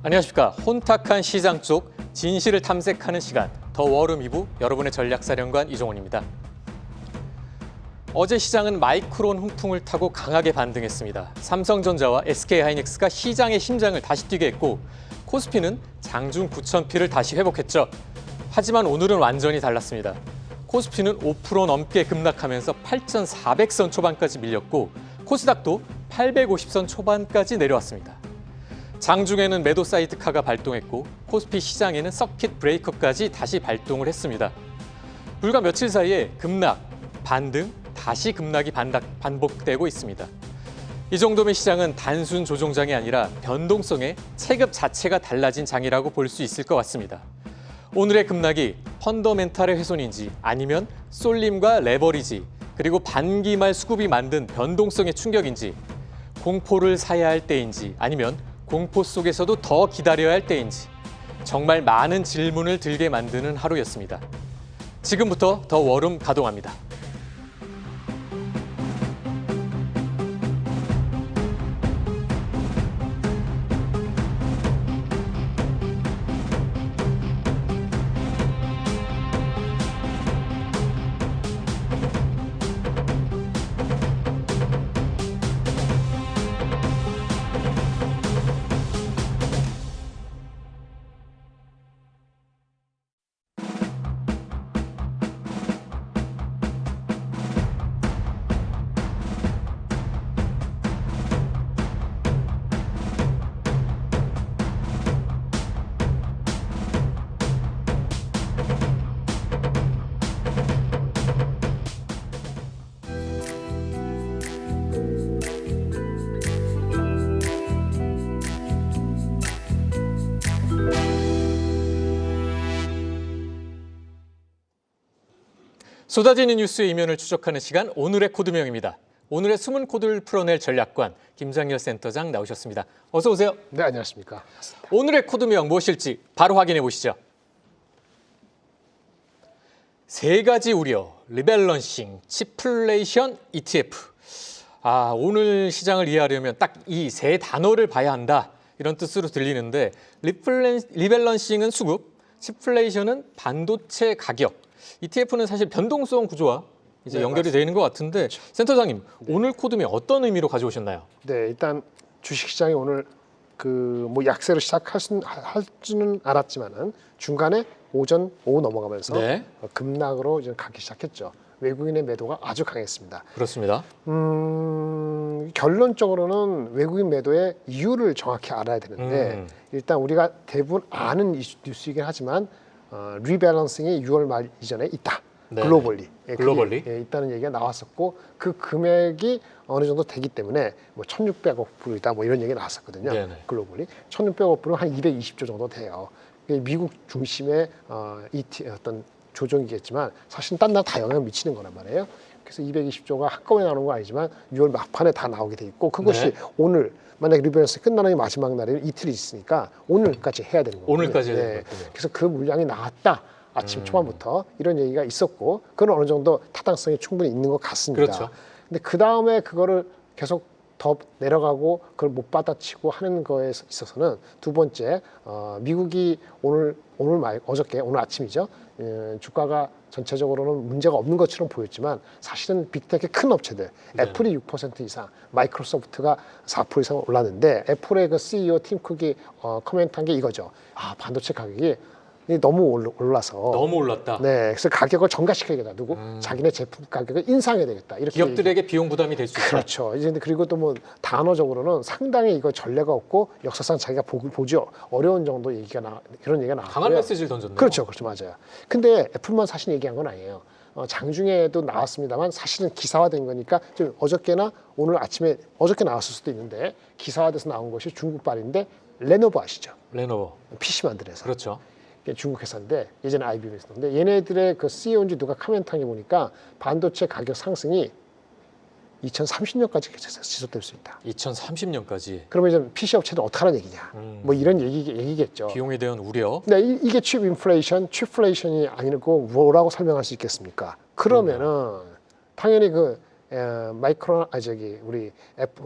안녕하십니까. 혼탁한 시장 쪽 진실을 탐색하는 시간, 더 워룸 2부 여러분의 전략사령관 이종훈입니다. 어제 시장은 마이크론 훈풍을 타고 강하게 반등했습니다. 삼성전자와 SK하이닉스가 시장의 심장을 다시 뛰게 했고 코스피는 장중 9,000피를 다시 회복했죠. 하지만 오늘은 완전히 달랐습니다. 코스피는 5% 넘게 급락하면서 8,400선 초반까지 밀렸고 코스닥도 850선 초반까지 내려왔습니다. 장중에는 매도 사이드카가 발동했고 코스피 시장에는 서킷 브레이커까지 다시 발동을 했습니다. 불과 며칠 사이에 급락, 반등, 다시 급락이 반복되고 있습니다. 이 정도면 시장은 단순 조종장이 아니라 변동성의 체급 자체가 달라진 장이라고 볼 수 있을 것 같습니다. 오늘의 급락이 펀더멘탈의 훼손인지 아니면 쏠림과 레버리지 그리고 반기말 수급이 만든 변동성의 충격인지 공포를 사야 할 때인지 아니면 공포 속에서도 더 기다려야 할 때인지 정말 많은 질문을 들게 만드는 하루였습니다. 지금부터 더 워룸 가동합니다. 쏟아지는 뉴스의 이면을 추적하는 시간, 오늘의 코드명입니다. 오늘의 숨은 코드를 풀어낼 전략관 김장렬 센터장 나오셨습니다. 어서 오세요. 네, 안녕하십니까. 오늘의 코드명 무엇일지 바로 확인해 보시죠. 세 가지 우려, 리밸런싱, 치플레이션, ETF. 오늘 시장을 이해하려면 딱 이 세 단어를 봐야 한다. 이런 뜻으로 들리는데 리밸런싱은 수급, 치플레이션은 반도체 가격, ETF는 사실 변동성 구조와 이제 연결이 되어 있는 것 같은데 그렇죠. 센터장님, 오늘 코드명 어떤 의미로 가져오셨나요? 네, 일단 주식시장이 오늘 약세로 시작할지는 않았지만은 중간에 오후 넘어가면서 급락으로 이제 가기 시작했죠. 외국인의 매도가 아주 강했습니다. 그렇습니다. 결론적으로는 외국인 매도의 이유를 정확히 알아야 되는데 일단 우리가 대부분 아는 뉴스이긴 하지만 리밸런싱이 6월 말 이전에 있다. 네. 글로벌리. 있다는 얘기가 나왔었고 그 금액이 어느 정도 되기 때문에 1,600억 불이다 이런 얘기가 나왔었거든요. 네네. 글로벌리. 1,600억 불은 한 220조 정도 돼요. 미국 중심의 어떤 조정이겠지만 사실 딴 나라 다 영향을 미치는 거란 말이에요. 그래서 220조가 한꺼번에 나오는 건 아니지만 6월 막판에 다 나오게 돼 있고 그것이 오늘 만약에 리밸런스 끝나는 마지막 날에는 이틀이 있으니까 오늘까지 해야 되는 거예요. 오늘까지 해야 되는 거군요. 그래서 그 물량이 나왔다. 아침 초반부터 이런 얘기가 있었고 그건 어느 정도 타당성이 충분히 있는 것 같습니다. 그렇죠. 근데 그 다음에 그거를 계속 더 내려가고 그걸 못 받아치고 하는 거에 있어서는 두 번째 미국이 오늘 아침이죠. 주가가 전체적으로는 문제가 없는 것처럼 보였지만 사실은 빅테크의 큰 업체들 애플이 6% 이상, 마이크로소프트가 4% 이상 올랐는데 애플의 그 CEO 팀 쿡이 코멘트한 게 이거죠. 반도체 가격이 너무 올라서 너무 올랐다. 네, 그래서 가격을 전가시켜야겠다. 자기네 제품 가격을 인상해야 되겠다. 이렇게 기업들에게 비용 부담이 될 수 있다. 그렇죠. 이제 그리고 또 단어적으로는 상당히 이거 전례가 없고 역사상 자기가 보지 어려운 정도 그런 얘기가 나왔고요. 강한 메시지를 던졌네요. 그렇죠, 맞아요. 근데 애플만 사실 얘기한 건 아니에요. 장중에도 나왔습니다만 사실은 기사화된 거니까 좀 어저께나 오늘 아침에 어저께 나왔을 수도 있는데 기사화돼서 나온 것이 중국발인데 레노버 아시죠? 레노버. PC 만드는 회사. 그렇죠. 중국 회사인데 예전에 IBM에서인데 얘네들의 그 CEO인지 누가 코멘트한 게 보니까 반도체 가격 상승이 2030년까지 지속될 수 있다. 2030년까지. 그러면 이제 PC 업체는 어떻게 하는 얘기냐? 이런 얘기겠죠. 비용에 대한 우려. 네, 이게 칩 인플레이션, 칩플레이션이 아니고 뭐라고 설명할 수 있겠습니까? 그러면은 당연히 우리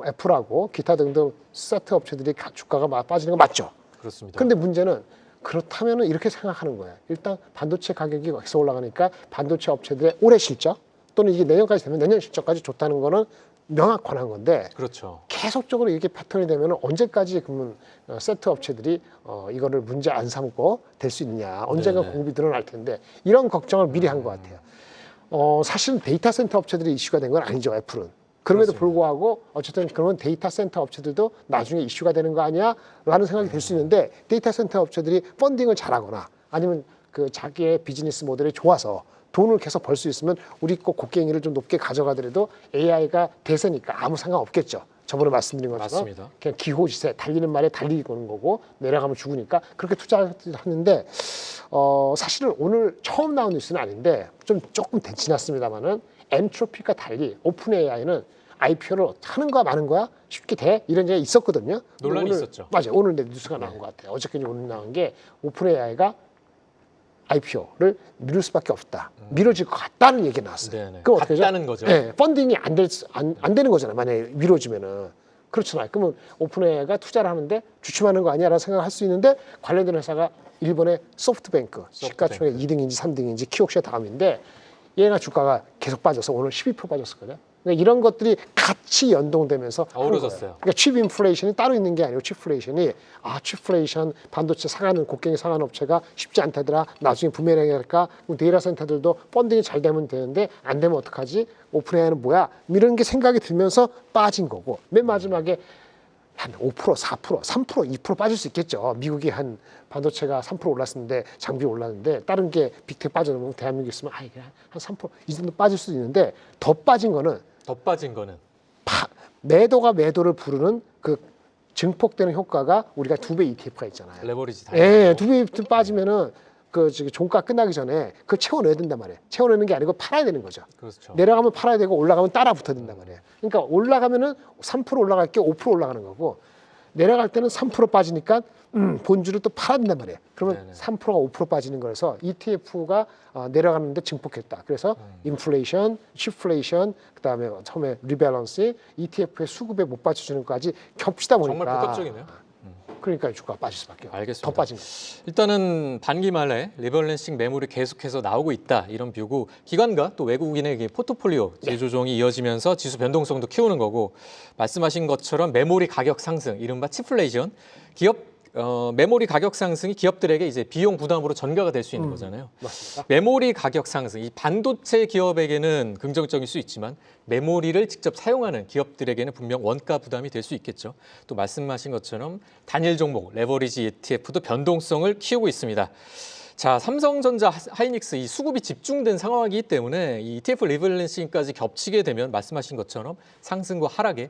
애플하고 기타 등등 세트 업체들이 주가가 빠지는 거 맞죠? 그렇습니다. 그런데 문제는 그렇다면은 이렇게 생각하는 거예요. 일단 반도체 가격이 계속 올라가니까 반도체 업체들의 올해 실적 또는 이게 내년까지 되면 내년 실적까지 좋다는 거는 명확한 건데 그렇죠. 계속적으로 이렇게 패턴이 되면 언제까지 그러면 세트 업체들이 이거를 문제 안 삼고 될 수 있느냐. 언젠가 네네. 공급이 늘어날 텐데 이런 걱정을 미리 한 것 같아요. 사실은 데이터 센터 업체들이 이슈가 된 건 아니죠, 애플은. 그럼에도 그렇습니다. 불구하고 어쨌든 그러면 데이터 센터 업체들도 나중에 이슈가 되는 거 아니야? 라는 생각이 들 수 있는데 데이터 센터 업체들이 펀딩을 잘하거나 아니면 그 자기의 비즈니스 모델이 좋아서 돈을 계속 벌 수 있으면 우리 거 곡괭이를 좀 높게 가져가더라도 AI가 대세니까 아무 상관 없겠죠. 저번에 말씀드린 것처럼 맞습니다. 그냥 기호지세 달리는 말에 달리는 거고 내려가면 죽으니까 그렇게 투자를 하는데 사실은 오늘 처음 나온 뉴스는 아닌데 좀 조금 지났습니다만은 엔트로피가 달리 오픈 AI는 IPO를 하는 거야 마는 거야 쉽게 돼 이런 얘기가 있었거든요. 논란이 오늘, 있었죠. 맞아요. 오늘 뉴스가 나온 것 같아요. 어저께 오늘 나온 게 오픈 AI가 IPO를 미룰 수밖에 없다. 미뤄질 것 같다는 얘기가 나왔어요. 네네. 그럼 어떻게 되죠? 같다는 거죠. 네, 펀딩이 안 되는 거잖아요. 만약에 미뤄지면은. 그렇잖아요. 그러면 오픈AI가 투자를 하는데 주춤하는 거 아니야라는 생각을 할 수 있는데 관련된 회사가 일본의 소프트뱅크 시가총액 2등인지 3등인지 키옥시아 다음인데 얘가 주가가 계속 빠져서 오늘 12% 빠졌었거든요. 그러니까 이런 것들이 같이 연동되면서 어우러졌어요. 그러니까 칩 인플레이션이 따로 있는 게 아니고 칩플레이션이 칩플레이션 반도체 사가는 곡괭이 사가는 업체가 쉽지 않다더라. 나중에 부메랑이 할까? 그럼 데이터 센터들도 펀딩이 잘 되면 되는데 안 되면 어떡하지? 오픈AI는 뭐야? 이런 게 생각이 들면서 빠진 거고 맨 마지막에 한 5%, 4%, 3%, 2% 빠질 수 있겠죠. 미국이 한 반도체가 3% 올랐는데 장비 올랐는데 다른 게 빅텍 빠져나오면 대한민국 있으면 이게 한 3%이 정도 빠질 수도 있는데 더 빠진 거는 더 빠진 거는 매도가 매도를 부르는 그 증폭되는 효과가 우리가 2배 ETF가 있잖아요. 레버리지 다. 예, 2배 ETF 빠지면은 그 종가 끝나기 전에 그 채워내야 된단 말이에요. 채워내는 게 아니고 팔아야 되는 거죠. 그렇죠. 내려가면 팔아야 되고 올라가면 따라 붙어야 된단 말이에요. 그러니까 올라가면은 3% 올라갈 게 5% 올라가는 거고 내려갈 때는 3% 빠지니까 본주를 또 팔아야 된단 말이에요. 그러면 네네. 3%가 5% 빠지는 거라서 ETF가 내려가는데 증폭했다. 그래서 인플레이션, 칩플레이션, 그다음에 처음에 리밸런스, ETF의 수급에 못 받쳐주는 것까지 겹치다 보니까 정말 복합적이네요. 그러니까 주가가 빠질 수밖에 없어요. 알겠습니다. 더 빠진 거. 일단은 반기 말에 리밸런싱 매물이 계속해서 나오고 있다 이런 뷰고 기관과 또 외국인의 포트폴리오 재조정이 이어지면서 지수 변동성도 키우는 거고 말씀하신 것처럼 메모리 가격 상승 이른바 치플레이션 기업 메모리 가격 상승이 기업들에게 이제 비용 부담으로 전가가 될 수 있는 거잖아요. 맞습니다. 메모리 가격 상승, 이 반도체 기업에게는 긍정적일 수 있지만 메모리를 직접 사용하는 기업들에게는 분명 원가 부담이 될 수 있겠죠. 또 말씀하신 것처럼 단일 종목 레버리지 ETF도 변동성을 키우고 있습니다. 자, 삼성전자, 하이닉스 이 수급이 집중된 상황이기 때문에 이 ETF 리밸런싱까지 겹치게 되면 말씀하신 것처럼 상승과 하락의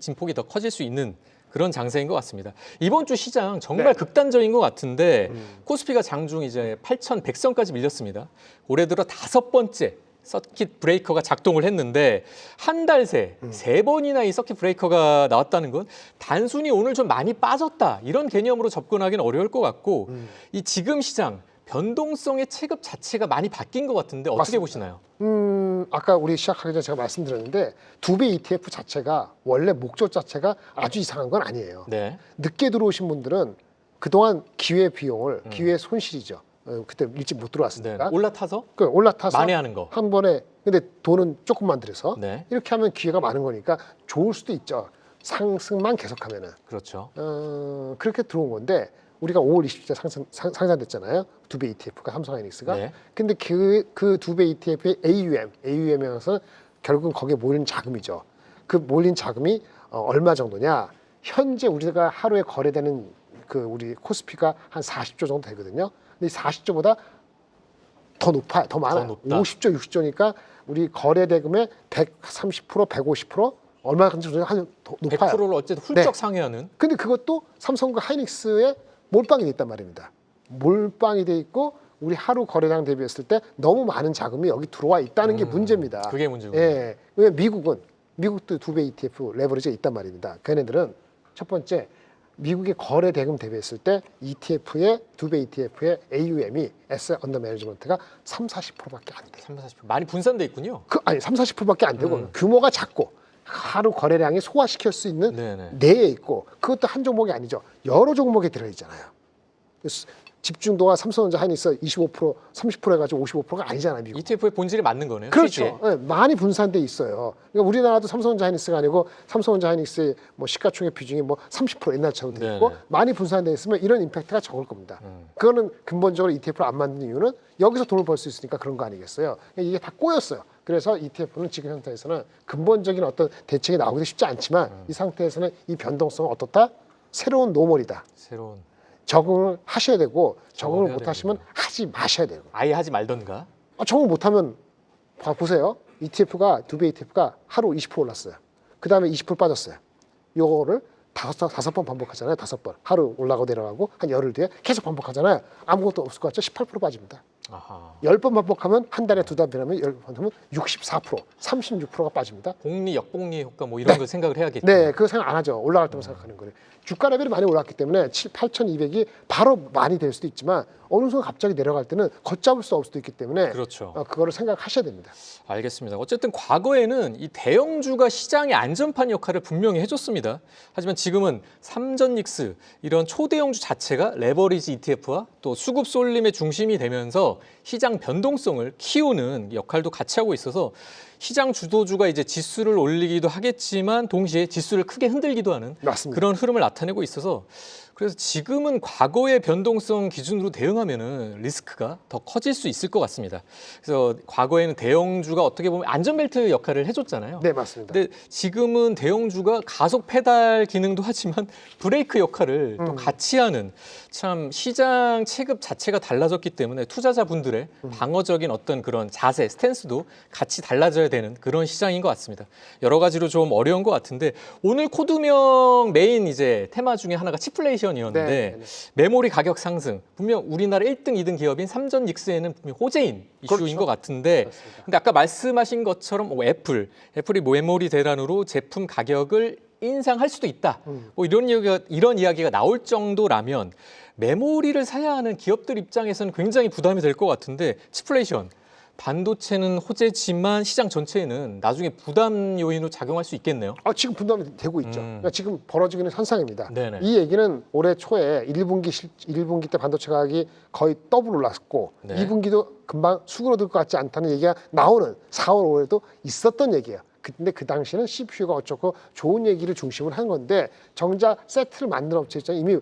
진폭이 더 커질 수 있는 그런 장세인 것 같습니다. 이번 주 시장 정말 극단적인 것 같은데 코스피가 장중 이제 8,100선까지 밀렸습니다. 올해 들어 5번째 서킷 브레이커가 작동을 했는데 한 달 새 3번이나 이 서킷 브레이커가 나왔다는 건 단순히 오늘 좀 많이 빠졌다 이런 개념으로 접근하기는 어려울 것 같고 이 지금 시장 변동성의 체급 자체가 많이 바뀐 것 같은데 어떻게 맞습니다. 보시나요? 아까 우리 시작하기 전에 제가 말씀드렸는데 2배 ETF 자체가 원래 목적 자체가 아주 이상한 건 아니에요. 네. 늦게 들어오신 분들은 그동안 기회 비용을 기회 손실이죠. 그때 일찍 못 네. 들어왔으니까 올라타서 그 올라타서 만회하는 거. 한 번에 근데 돈은 조금만 들여서 네. 이렇게 하면 기회가 많은 거니까 좋을 수도 있죠. 상승만 계속하면은 그렇죠. 그렇게 들어온 건데 우리가 5월 20일에 상장됐잖아요. 2배 ETF가 삼성하이닉스가. 네. 근데 그 2배 ETF의 AUM에서 결국은 거기에 몰린 자금이죠. 그 몰린 자금이 얼마 정도냐? 현재 우리가 하루에 거래되는 그 우리 코스피가 한 40조 정도 되거든요. 근데 이 40조보다 더 높아요. 더 많아요. 더 높다. 50조, 60조니까 우리 거래 대금의 130%, 150% 얼마든지 한 더 높아요. 100%를 어쨌든 훌쩍 네. 상회하는. 근데 그것도 삼성과 하이닉스에 몰빵이 돼 있단 말입니다. 몰빵이 돼 있고 우리 하루 거래량 대비했을 때 너무 많은 자금이 여기 들어와 있다는 게 문제입니다. 그게 문제군요. 예. 왜냐면 미국도 2배 ETF 레버리지가 있단 말입니다. 걔네들은 첫 번째 미국의 거래 대금 대비했을 때 ETF의 2배 ETF의 AUM이 Asset Under Management가 3, 40%밖에 안 돼요. 30, 40% 많이 분산돼 있군요. 아니 3, 40%밖에 안 되고 규모가 작고 하루 거래량이 소화시킬 수 있는 네네. 내에 있고 그것도 한 종목이 아니죠. 여러 종목에 들어있잖아요. 그래서 집중도가 삼성전자 하이닉스 25%, 30% 해가지고 55%가 아니잖아요. 미국. ETF의 본질이 맞는 거네요. 그렇죠. 네, 많이 분산돼 있어요. 그러니까 우리나라도 삼성전자 하이닉스가 아니고 삼성전자 하이닉스의 뭐 시가총액 비중이 뭐 30% 옛날처럼 돼 있고 네네. 많이 분산돼 있으면 이런 임팩트가 적을 겁니다. 그거는 근본적으로 ETF를 안 만드는 이유는 여기서 돈을 벌 수 있으니까 그런 거 아니겠어요? 이게 다 꼬였어요. 그래서 ETF는 지금 상태에서는 근본적인 어떤 대책이 나오기도 쉽지 않지만 이 상태에서는 이 변동성은 어떻다? 새로운 노멀이다. 새로운 적응을 하셔야 되고 적응을 적응해야 못 하시면 되는구나. 하지 마셔야 되고. 아예 하지 말던가. 적응 못 하면 보세요. ETF가 두배 ETF가 하루 20% 올랐어요. 그다음에 20% 빠졌어요. 요거를 다섯 번 반복하잖아요. 5번. 하루 올라가고 내려가고 한 열흘 뒤에 계속 반복하잖아요. 아무것도 없을 것 같죠? 18% 빠집니다. 아하. 10번 반복하면 한 달에 2달 변하면 10번 하면 64%, 36%가 빠집니다. 복리, 역복리 효과 뭐 이런 걸 생각을 해야겠죠. 네, 그거 생각 안 하죠. 올라갈 때만 생각하는 거예요. 주가 레벨이 많이 올랐기 때문에 8,200이 바로 많이 될 수도 있지만 어느 순간 갑자기 내려갈 때는 걷잡을 수 없을 수도 있기 때문에 그렇죠. 그거를 생각하셔야 됩니다. 알겠습니다. 어쨌든 과거에는 이 대형주가 시장의 안전판 역할을 분명히 해줬습니다. 하지만 지금은 삼전닉스 이런 초대형주 자체가 레버리지 ETF와 또 수급 쏠림의 중심이 되면서 시장 변동성을 키우는 역할도 같이 하고 있어서 시장 주도주가 이제 지수를 올리기도 하겠지만 동시에 지수를 크게 흔들기도 하는 맞습니다. 그런 흐름을 나타내고 있어서 그래서 지금은 과거의 변동성 기준으로 대응하면은 리스크가 더 커질 수 있을 것 같습니다. 그래서 과거에는 대형주가 어떻게 보면 안전벨트 역할을 해줬잖아요. 네, 맞습니다. 근데 지금은 대형주가 가속 페달 기능도 하지만 브레이크 역할을 또 같이 하는 참 시장 체급 자체가 달라졌기 때문에 투자자분들의 방어적인 어떤 그런 자세, 스탠스도 같이 달라져야 되는 그런 시장인 것 같습니다. 여러 가지로 좀 어려운 것 같은데 오늘 코드명 메인 이제 테마 중에 하나가 치플레이션이었는데 네. 메모리 가격 상승 분명 우리나라 1등, 2등 기업인 삼전닉스에는 분명 호재인 이슈인 그렇죠. 것 같은데 맞습니다. 근데 아까 말씀하신 것처럼 애플이 메모리 대란으로 제품 가격을 인상할 수도 있다. 뭐 이런 이야기가 나올 정도라면 메모리를 사야 하는 기업들 입장에서는 굉장히 부담이 될 것 같은데 치플레이션 반도체는 호재지만 시장 전체에는 나중에 부담 요인으로 작용할 수 있겠네요. 지금 분담이 되고 있죠. 그러니까 지금 벌어지고 있는 현상입니다. 네네. 이 얘기는 올해 초에 1분기 때 반도체 가격이 거의 더블 올랐고 네. 2분기도 금방 수그러들 것 같지 않다는 얘기가 나오는 4월, 5월에도 있었던 얘기예요. 근데 그 당시는 CPU가 어쩌고 좋은 얘기를 중심으로 한 건데 정작 세트를 만든 업체 입장에 이미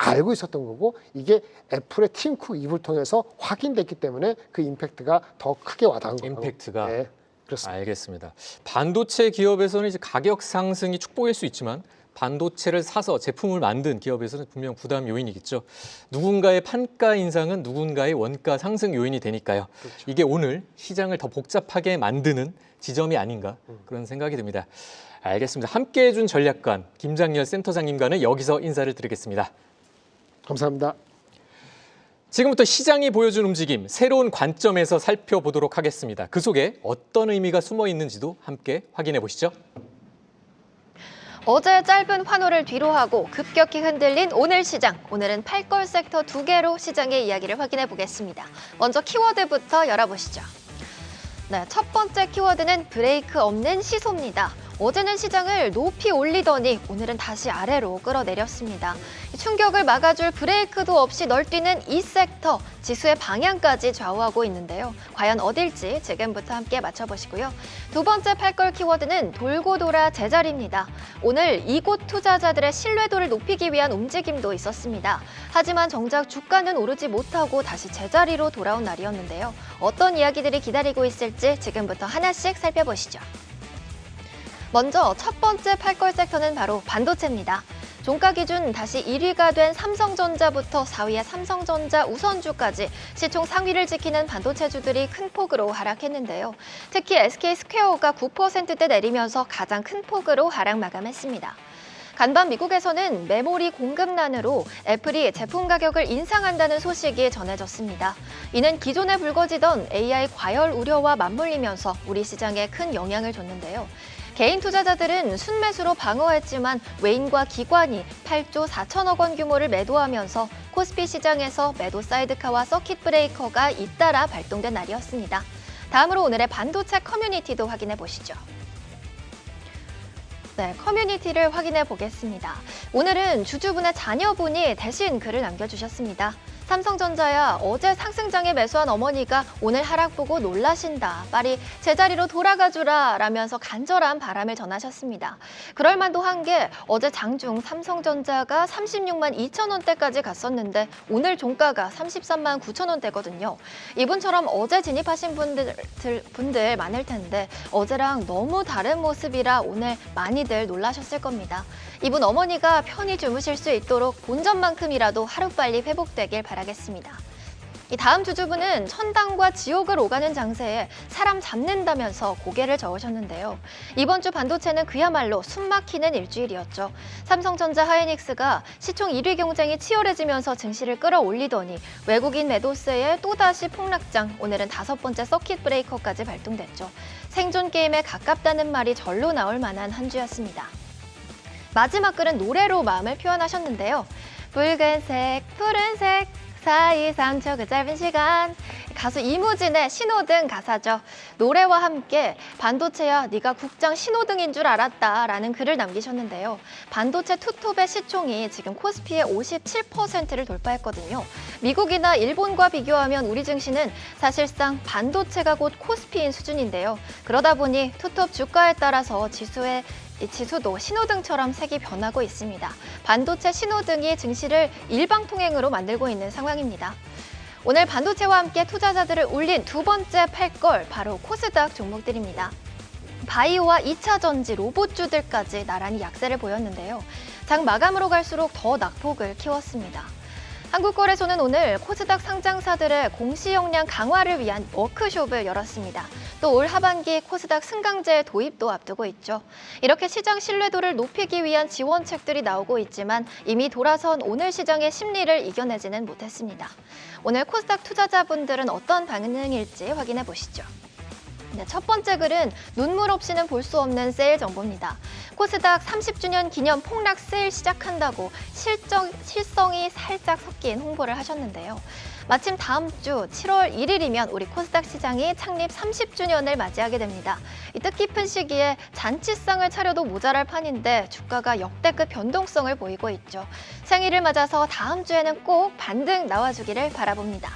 알고 있었던 거고 이게 애플의 팀쿡 입을 통해서 확인됐기 때문에 그 임팩트가 더 크게 와닿은 거예요. 임팩트가. 네, 그렇습니다. 알겠습니다. 반도체 기업에서는 이제 가격 상승이 축복일 수 있지만 반도체를 사서 제품을 만든 기업에서는 분명 부담 요인이겠죠. 누군가의 판가 인상은 누군가의 원가 상승 요인이 되니까요. 그렇죠. 이게 오늘 시장을 더 복잡하게 만드는 지점이 아닌가 그런 생각이 듭니다. 알겠습니다. 함께해 준 전략관 김장렬 센터장님과는 여기서 인사를 드리겠습니다. 감사합니다. 지금부터 시장이 보여준 움직임, 새로운 관점에서 살펴보도록 하겠습니다. 그 속에 어떤 의미가 숨어 있는지도 함께 확인해 보시죠. 어제 짧은 환호를 뒤로하고 급격히 흔들린 오늘 시장. 오늘은 팔걸 섹터 2개로 시장의 이야기를 확인해 보겠습니다. 먼저 키워드부터 열어보시죠. 네, 첫 번째 키워드는 브레이크 없는 시소입니다. 어제는 시장을 높이 올리더니 오늘은 다시 아래로 끌어내렸습니다. 충격을 막아줄 브레이크도 없이 널뛰는 이 섹터, 지수의 방향까지 좌우하고 있는데요. 과연 어딜지 지금부터 함께 맞춰보시고요. 두 번째 팔걸 키워드는 돌고 돌아 제자리입니다. 오늘 이곳 투자자들의 신뢰도를 높이기 위한 움직임도 있었습니다. 하지만 정작 주가는 오르지 못하고 다시 제자리로 돌아온 날이었는데요. 어떤 이야기들이 기다리고 있을지 지금부터 하나씩 살펴보시죠. 먼저 첫 번째 팔걸 섹터는 바로 반도체입니다. 종가 기준 다시 1위가 된 삼성전자부터 4위의 삼성전자 우선주까지 시총 상위를 지키는 반도체주들이 큰 폭으로 하락했는데요. 특히 SK스퀘어가 9%대 내리면서 가장 큰 폭으로 하락 마감했습니다. 간밤 미국에서는 메모리 공급난으로 애플이 제품 가격을 인상한다는 소식이 전해졌습니다. 이는 기존에 불거지던 AI 과열 우려와 맞물리면서 우리 시장에 큰 영향을 줬는데요. 개인 투자자들은 순매수로 방어했지만 외인과 기관이 8조 4천억 원 규모를 매도하면서 코스피 시장에서 매도 사이드카와 서킷 브레이커가 잇따라 발동된 날이었습니다. 다음으로 오늘의 반도체 커뮤니티도 확인해 보시죠. 네, 커뮤니티를 확인해 보겠습니다. 오늘은 주주분의 자녀분이 대신 글을 남겨주셨습니다. 삼성전자야, 어제 상승장에 매수한 어머니가 오늘 하락 보고 놀라신다. 빨리 제자리로 돌아가주라 라면서 간절한 바람을 전하셨습니다. 그럴만도 한 게 어제 장중 삼성전자가 36만 2천 원대까지 갔었는데 오늘 종가가 33만 9천 원대거든요. 이분처럼 어제 진입하신 분들 많을 텐데 어제랑 너무 다른 모습이라 오늘 많이들 놀라셨을 겁니다. 이분 어머니가 편히 주무실 수 있도록 본전만큼이라도 하루빨리 회복되길 바라겠습니다. 이 다음 주주분은 천당과 지옥을 오가는 장세에 사람 잡는다면서 고개를 저으셨는데요. 이번 주 반도체는 그야말로 숨막히는 일주일이었죠. 삼성전자 하이닉스가 시총 1위 경쟁이 치열해지면서 증시를 끌어올리더니 외국인 매도세에 또다시 폭락장, 오늘은 5번째 서킷 브레이커까지 발동됐죠. 생존 게임에 가깝다는 말이 절로 나올 만한 한 주였습니다. 마지막 글은 노래로 마음을 표현하셨는데요. 붉은색, 푸른색, 4-2-3초 그 짧은 시간. 가수 이무진의 신호등 가사죠. 노래와 함께 반도체야 네가 국장 신호등인 줄 알았다 라는 글을 남기셨는데요. 반도체 투톱의 시총이 지금 코스피의 57%를 돌파했거든요. 미국이나 일본과 비교하면 우리 증시는 사실상 반도체가 곧 코스피인 수준인데요. 그러다 보니 투톱 주가에 따라서 이 지수도 신호등처럼 색이 변하고 있습니다. 반도체 신호등이 증시를 일방통행으로 만들고 있는 상황입니다. 오늘 반도체와 함께 투자자들을 울린 두 번째 팔걸, 바로 코스닥 종목들입니다. 바이오와 2차 전지, 로봇주들까지 나란히 약세를 보였는데요. 장 마감으로 갈수록 더 낙폭을 키웠습니다. 한국거래소는 오늘 코스닥 상장사들의 공시 역량 강화를 위한 워크숍을 열었습니다. 또 올 하반기 코스닥 승강제 도입도 앞두고 있죠. 이렇게 시장 신뢰도를 높이기 위한 지원책들이 나오고 있지만 이미 돌아선 오늘 시장의 심리를 이겨내지는 못했습니다. 오늘 코스닥 투자자분들은 어떤 반응일지 확인해 보시죠. 네, 첫 번째 글은 눈물 없이는 볼 수 없는 세일 정보입니다. 코스닥 30주년 기념 폭락 세일 시작한다고 실성이 살짝 섞인 홍보를 하셨는데요. 마침 다음 주 7월 1일이면 우리 코스닥 시장이 창립 30주년을 맞이하게 됩니다. 이 뜻깊은 시기에 잔치상을 차려도 모자랄 판인데 주가가 역대급 변동성을 보이고 있죠. 생일을 맞아서 다음 주에는 꼭 반등 나와주기를 바라봅니다.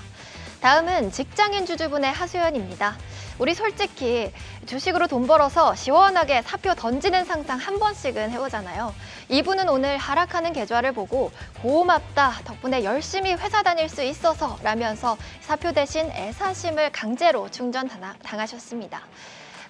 다음은 직장인 주주분의 하소연입니다. 우리 솔직히 주식으로 돈 벌어서 시원하게 사표 던지는 상상 한 번씩은 해보잖아요. 이분은 오늘 하락하는 계좌를 보고 고맙다, 덕분에 열심히 회사 다닐 수 있어서 라면서 사표 대신 애사심을 강제로 충전당하셨습니다.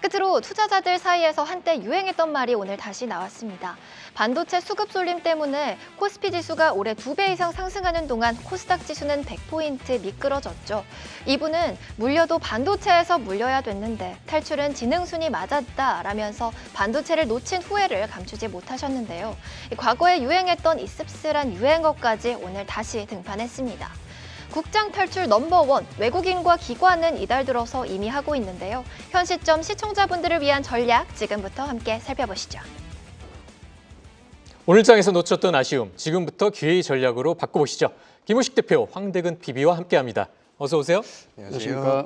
끝으로 투자자들 사이에서 한때 유행했던 말이 오늘 다시 나왔습니다. 반도체 수급 쏠림 때문에 코스피 지수가 올해 2배 이상 상승하는 동안 코스닥 지수는 100포인트 미끄러졌죠. 이분은 물려도 반도체에서 물려야 됐는데 탈출은 지능순이 맞았다라면서 반도체를 놓친 후회를 감추지 못하셨는데요. 과거에 유행했던 이 씁쓸한 유행어까지 오늘 다시 등판했습니다. 국장 탈출 넘버원, 외국인과 기관은 이달 들어서 이미 하고 있는데요. 현 시점 시청자분들을 위한 전략 지금부터 함께 살펴보시죠. 오늘 장에서 놓쳤던 아쉬움, 지금부터 기회의 전략으로 바꿔보시죠. 김우식 대표, 황대근 PB와 함께합니다. 어서 오세요. 안녕하십니까.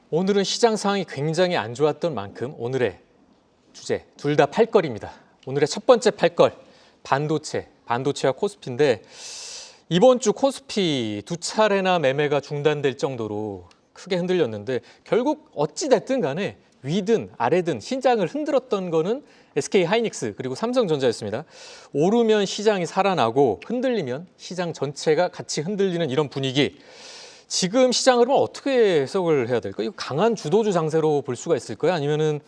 오늘은 시장 상황이 굉장히 안 좋았던 만큼 오늘의 주제, 둘 다 팔걸입니다. 오늘의 첫 번째 팔걸, 반도체와 코스피인데 이번 주 코스피 2차례나 매매가 중단될 정도로 크게 흔들렸는데 결국 어찌됐든 간에 위든 아래든 시장을 흔들었던 거는 SK 하이닉스 그리고 삼성전자였습니다. 오르면 시장이 살아나고 흔들리면 시장 전체가 같이 흔들리는 이런 분위기. 지금 시장 흐름을 어떻게 해석을 해야 될까요? 이거 강한 주도주 장세로 볼 수가 있을까요? 아니면은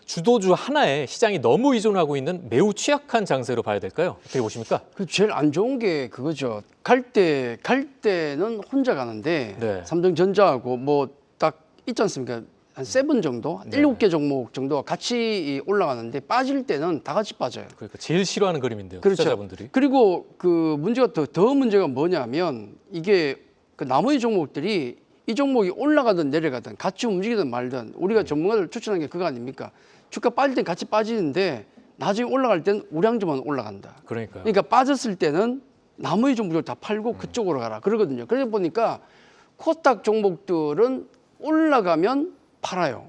주도주 하나에 시장이 너무 의존하고 있는 매우 취약한 장세로 봐야 될까요? 어떻게 보십니까? 그 제일 안 좋은 게 그거죠. 갈 때는 혼자 가는데 네. 삼성전자하고 뭐 딱 있지 않습니까? 한 7 정도, 한 7개 종목 정도가 같이 올라가는데 빠질 때는 다 같이 빠져요. 그러니까 제일 싫어하는 그림인데요. 그렇죠. 투자자분들이. 그리고 그 문제가 더 문제가 뭐냐면 이게 그 나머지 종목들이 이 종목이 올라가든 내려가든 같이 움직이든 말든 우리가 전문가들 추천하는 게 그거 아닙니까? 주가 빠질 땐 같이 빠지는데 나중에 올라갈 땐 우량주만 올라간다. 그러니까요. 그러니까 빠졌을 때는 나머지 종목들 다 팔고 그쪽으로 가라 그러거든요. 그러다 보니까 코스닥 종목들은 올라가면 팔아요.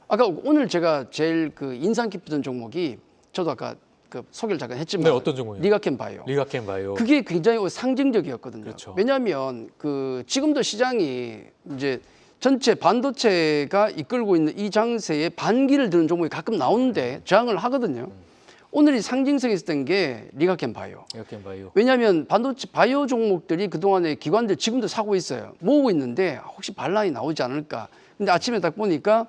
아까 오늘 제가 제일 그 인상 깊었던 종목이 저도 아까 그 소개를 잠깐 했지만 네, 어떤 종목이요? 리가켄 바이오. 리가켄 바이오. 그게 굉장히 상징적이었거든요. 그렇죠. 왜냐하면 그 지금도 시장이 이제 전체 반도체가 이끌고 있는 이 장세에 반기를 드는 종목이 가끔 나오는데 저항을 하거든요. 오늘이 상징성이 있었던 게 리가켄 바이오. 리가켄 바이오. 왜냐하면 반도체 바이오 종목들이 그동안에 기관들 지금도 사고 있어요. 모으고 있는데 혹시 반란이 나오지 않을까. 근데 아침에 딱 보니까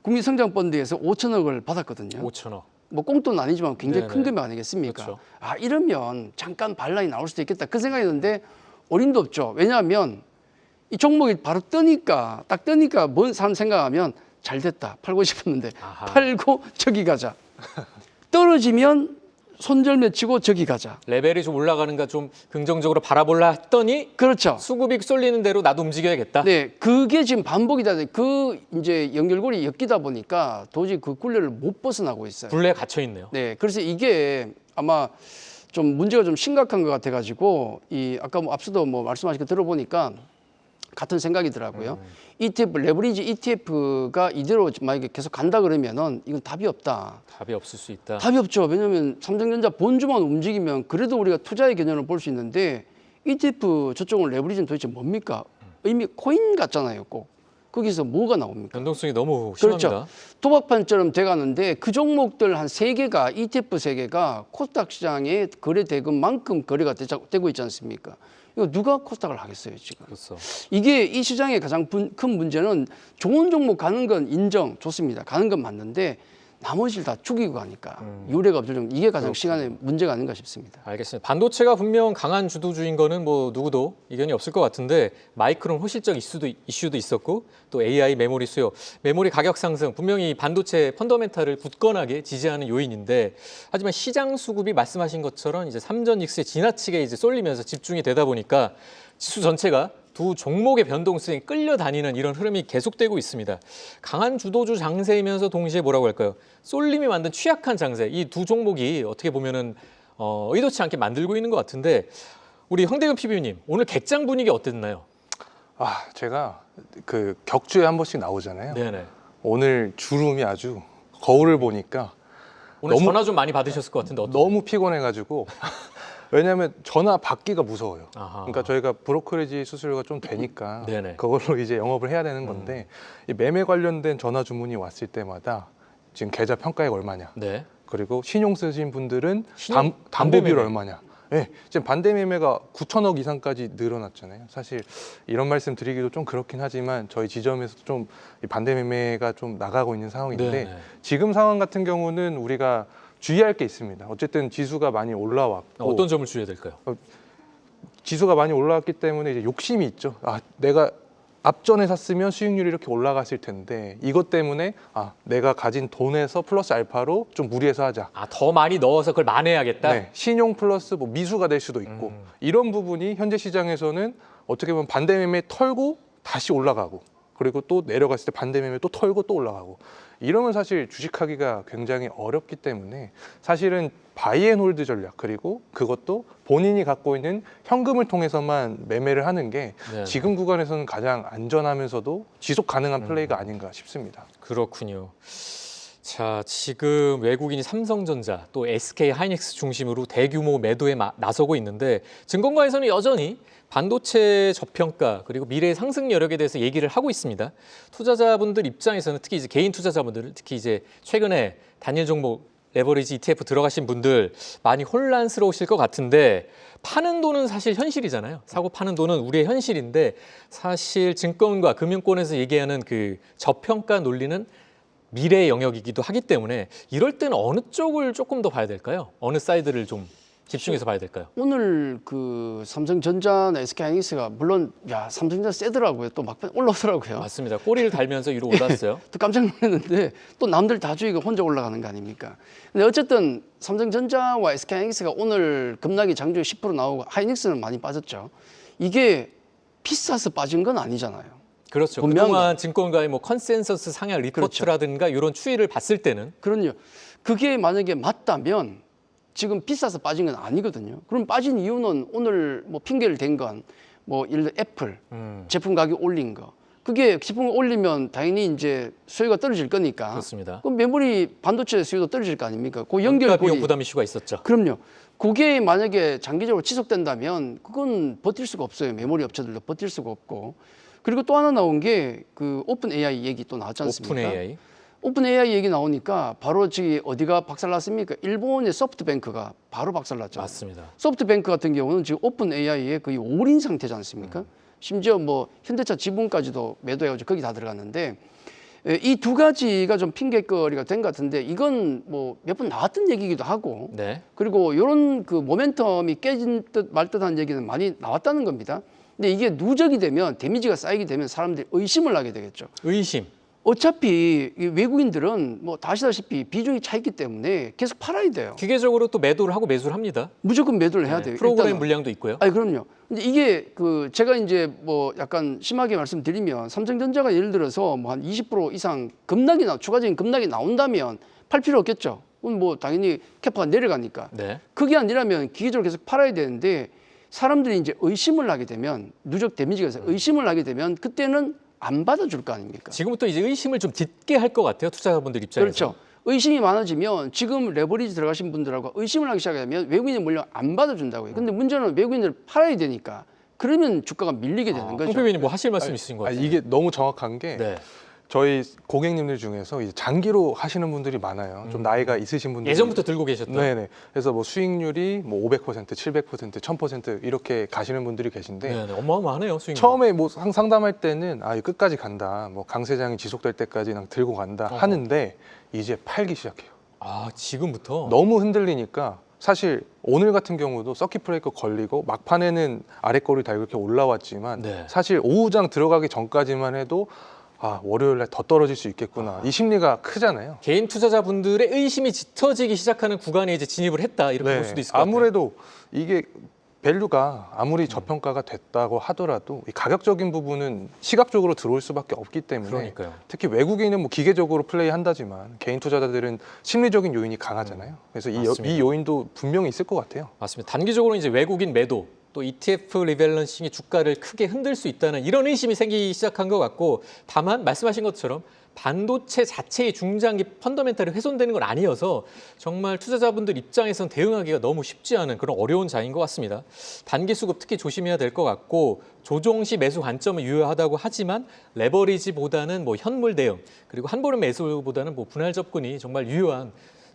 국민성장펀드에서 5천억을 받았거든요. 5천억. 뭐 꽁돈은 아니지만 굉장히 네네. 큰 금액 아니겠습니까? 그렇죠. 아 이러면 잠깐 반란이 나올 수도 있겠다 그 생각이었는데 어림도 없죠. 왜냐하면 이 종목이 바로 뜨니까 딱 뜨니까 뭔 사람 생각하면 잘 됐다 팔고 싶었는데 아하. 팔고 저기 가자. 떨어지면 손절매치고 저기 가자. 레벨이 좀 올라가는가 좀 긍정적으로 바라볼라 했더니 그렇죠. 수급이 쏠리는 대로 나도 움직여야겠다. 네, 그게 지금 반복이다. 그 이제 연결고리 엮이다 보니까 도저히 그 굴레를 못 벗어나고 있어요. 굴레에 갇혀 있네요. 네, 그래서 이게 아마 좀 문제가 좀 심각한 것 같아가지고 이 아까 뭐 앞서도 뭐 말씀하신 거 들어보니까 같은 생각이더라고요. ETF 레버리지 ETF가 이대로 만약에 계속 간다 그러면은 이건 답이 없다. 답이 없을 수 있다. 답이 없죠. 왜냐하면 삼성전자 본주만 움직이면 그래도 우리가 투자의 개념을 볼 수 있는데 ETF 저쪽은 레버리지는 도대체 뭡니까? 의미 코인 같잖아요, 꼭. 거기서 뭐가 나옵니까? 변동성이 너무 그렇죠. 심합니다. 도박판처럼 돼가는데 그 종목들 한 3개가 ETF 3개가 코스닥 시장의 거래 대금만큼 거래가 되고 있지 않습니까? 이거 누가 코스닥을 하겠어요, 지금? 그렇죠. 이게 이 시장의 가장 큰 문제는 좋은 종목 가는 건 인정 좋습니다. 가는 건 맞는데 나머지를 다 죽이고 가니까 유례가 없을 정도. 이게 가장 시간의 문제가 아닌가 싶습니다. 알겠습니다. 반도체가 분명 강한 주도주인 거는 뭐 누구도 이견이 없을 것 같은데 마이크론 호실적 이슈도 있었고 또 AI 메모리 수요, 메모리 가격 상승 분명히 반도체 펀더멘탈을 굳건하게 지지하는 요인인데 하지만 시장 수급이 말씀하신 것처럼 이제 삼전익스에 지나치게 이제 쏠리면서 집중이 되다 보니까 지수 전체가 두 종목의 변동성이 끌려다니는 이런 흐름이 계속되고 있습니다. 강한 주도주 장세이면서 동시에 뭐라고 할까요? 쏠림이 만든 취약한 장세. 이 두 종목이 어떻게 보면은 의도치 않게 만들고 있는 것 같은데 우리 황대근 PB님 오늘 객장 분위기 어땠나요? 아, 제가 그 격주에 한 번씩 나오잖아요. 네네. 오늘 주름이 아주 거울을 보니까 오늘 너무- 전화 좀 많이 받으셨을 것 같은데 어떠세요? 너무 피곤해가지고 왜냐하면 전화 받기가 무서워요. 아하. 그러니까 저희가 브로커리지 수수료가 좀 되니까 네네. 그걸로 이제 영업을 해야 되는 건데 이 매매 관련된 전화 주문이 왔을 때마다 지금 계좌 평가액 얼마냐, 네. 그리고 신용 쓰신 분들은 신용? 담보비율 반대 매매. 얼마냐. 네, 지금 반대 매매가 9천억 이상까지 늘어났잖아요. 사실 이런 말씀 드리기도 좀 그렇긴 하지만 저희 지점에서 좀 이 반대 매매가 좀 나가고 있는 상황인데 네네. 지금 상황 같은 경우는 우리가 주의할 게 있습니다. 어쨌든 지수가 많이 올라왔고 어떤 점을 주의해야 될까요? 지수가 많이 올라왔기 때문에 이제 욕심이 있죠. 아, 내가 앞전에 샀으면 수익률이 이렇게 올라갔을 텐데 이것 때문에 아, 내가 가진 돈에서 플러스 알파로 좀 무리해서 하자. 아, 더 많이 넣어서 그걸 만회하겠다? 네, 신용 플러스 뭐 미수가 될 수도 있고 이런 부분이 현재 시장에서는 어떻게 보면 반대 매매 털고 다시 올라가고 그리고 또 내려갔을 때 반대 매매 또 털고 또 올라가고 이러면 사실 주식하기가 굉장히 어렵기 때문에 사실은 바이앤홀드 전략 그리고 그것도 본인이 갖고 있는 현금을 통해서만 매매를 하는 게 네. 지금 구간에서는 가장 안전하면서도 지속 가능한 플레이가 아닌가 싶습니다. 그렇군요. 자, 지금 외국인이 삼성전자 또 SK 하이닉스 중심으로 대규모 매도에 나서고 있는데 증권가에서는 여전히 반도체 저평가 그리고 미래의 상승 여력에 대해서 얘기를 하고 있습니다. 투자자분들 입장에서는 특히 이제 개인 투자자분들 특히 이제 최근에 단일 종목 레버리지 ETF 들어가신 분들 많이 혼란스러우실 것 같은데 파는 돈은 사실 현실이잖아요. 사고 파는 돈은 우리의 현실인데 사실 증권과 금융권에서 얘기하는 그 저평가 논리는 미래의 영역이기도 하기 때문에 이럴 때는 어느 쪽을 조금 더 봐야 될까요? 어느 사이드를 좀 집중해서 봐야 될까요? 오늘 그 삼성전자나 SK하이닉스가 물론 야 삼성전자 세더라고요. 또 막판 올라오더라고요. 맞습니다. 꼬리를 달면서 위로 올랐어요. 또 깜짝 놀랐는데 또 남들 다 주이고 혼자 올라가는 거 아닙니까? 근데 어쨌든 삼성전자와 SK하이닉스가 오늘 급락이 장중에 10% 나오고 하이닉스는 많이 빠졌죠. 이게 비싸서 빠진 건 아니잖아요. 그렇죠. 분명한 그동안 증권가의 뭐 컨센서스 상향 리포트라든가 이런 추이를 봤을 때는 그럼요. 그게 만약에 맞다면 지금 비싸서 빠진 건 아니거든요. 그럼 빠진 이유는 오늘 뭐 핑계를 댄 건 뭐 예를 들어 애플 제품 가격 올린 거 그게 식품을 올리면 당연히 이제 수요가 떨어질 거니까. 그렇습니다. 그럼 메모리 반도체 수요도 떨어질 거 아닙니까? 그 연결 비용 연결고리. 부담 이슈가 있었죠. 그럼요. 그게 만약에 장기적으로 지속된다면 그건 버틸 수가 없어요. 메모리 업체들도 버틸 수가 없고. 그리고 또 하나 나온 게 그 오픈 AI 얘기 또 나왔지 않습니까? 오픈 AI. 오픈 AI 얘기 나오니까 바로 저기 어디가 박살났습니까? 일본의 소프트뱅크가 바로 박살났죠. 맞습니다. 소프트뱅크 같은 경우는 지금 오픈 AI에 거의 올인 상태지 않습니까? 심지어 뭐 현대차 지분까지도 매도해가지고 거기 다 들어갔는데 이 두 가지가 좀 핑계거리가 된 것 같은데 이건 뭐 몇 번 나왔던 얘기기도 하고 네. 그리고 이런 그 모멘텀이 깨진 듯 말 듯한 얘기는 많이 나왔다는 겁니다. 근데 이게 누적이 되면 데미지가 쌓이게 되면 사람들이 의심을 하게 되겠죠. 의심. 어차피 이 외국인들은 뭐 다 아시다시피 비중이 차 있기 때문에 계속 팔아야 돼요. 기계적으로 또 매도를 하고 매수를 합니다. 무조건 매도를 해야 네, 돼요. 프로그램 일단은. 물량도 있고요. 아니 그럼요. 근데 이게 그 제가 이제 뭐 약간 심하게 말씀드리면 삼성전자가 예를 들어서 뭐 한 20% 이상 급락이 추가적인 급락이 나온다면 팔 필요 없겠죠. 그건 뭐 당연히 캐파가 내려가니까. 네. 그게 아니라면 기계적으로 계속 팔아야 되는데 사람들이 이제 의심을 하게 되면 누적 데미지가 있어요. 의심을 하게 되면 그때는 안 받아줄 거 아닙니까? 지금부터 이제 의심을 좀 짙게 할 것 같아요. 투자자분들 입장에서. 그렇죠. 의심이 많아지면 지금 레버리지 들어가신 분들하고 의심을 하기 시작하면 외국인의 물량 안 받아준다고요. 근데 문제는 외국인을 팔아야 되니까 그러면 주가가 밀리게 되는 거죠. 홍 PB님 뭐 하실 말씀 있으신 것 같아요. 이게 너무 정확한 게 네. 저희 고객님들 중에서 이제 장기로 하시는 분들이 많아요. 좀 나이가 있으신 분들. 예전부터 들고 계셨던. 네네. 그래서 뭐 수익률이 뭐 500%, 700%, 1000% 이렇게 가시는 분들이 계신데 네, 어마어마하네요 수익. 처음에 뭐 상담할 때는 아, 이거 끝까지 간다. 뭐 강세장이 지속될 때까지 그냥 들고 간다 하는데 이제 팔기 시작해요. 아 지금부터. 너무 흔들리니까 사실 오늘 같은 경우도 서킷 브레이커 걸리고 막판에는 아랫거리 다 이렇게 올라왔지만 네. 사실 오후장 들어가기 전까지만 해도 아 월요일 날 더 떨어질 수 있겠구나. 이 심리가 크잖아요. 개인 투자자분들의 의심이 짙어지기 시작하는 구간에 이제 진입을 했다 이렇게 볼 수도 있을 것 같아요. 아무래도 이게 밸류가 아무리 저평가가 됐다고 하더라도 이 가격적인 부분은 시각적으로 들어올 수밖에 없기 때문에 그러니까요. 특히 외국인은 뭐 기계적으로 플레이한다지만 개인 투자자들은 심리적인 요인이 강하잖아요. 그래서 맞습니다. 이 요인도 분명히 있을 것 같아요. 맞습니다. 단기적으로 이제 외국인 매도 또 ETF 리밸런싱이 주가를 크게 흔들 수 있다는 이런 의심이 생기기 시작한 것 같고 다만 말씀하신 것처럼 반도체 자체의 중장기 펀더멘탈이 훼손되는 건 아니어서 정말 투자자분들 입장에선 대응하기가 너무 쉽지 않은 그런 어려운 장인 것 같습니다. 단기 수급 특히 조심해야 될 것 같고 조정 시 매수 관점은 유효하다고 하지만 레버리지보다는 뭐 현물 대응 그리고 한 번의 매수보다는 뭐 분할 접근이 정말 유효한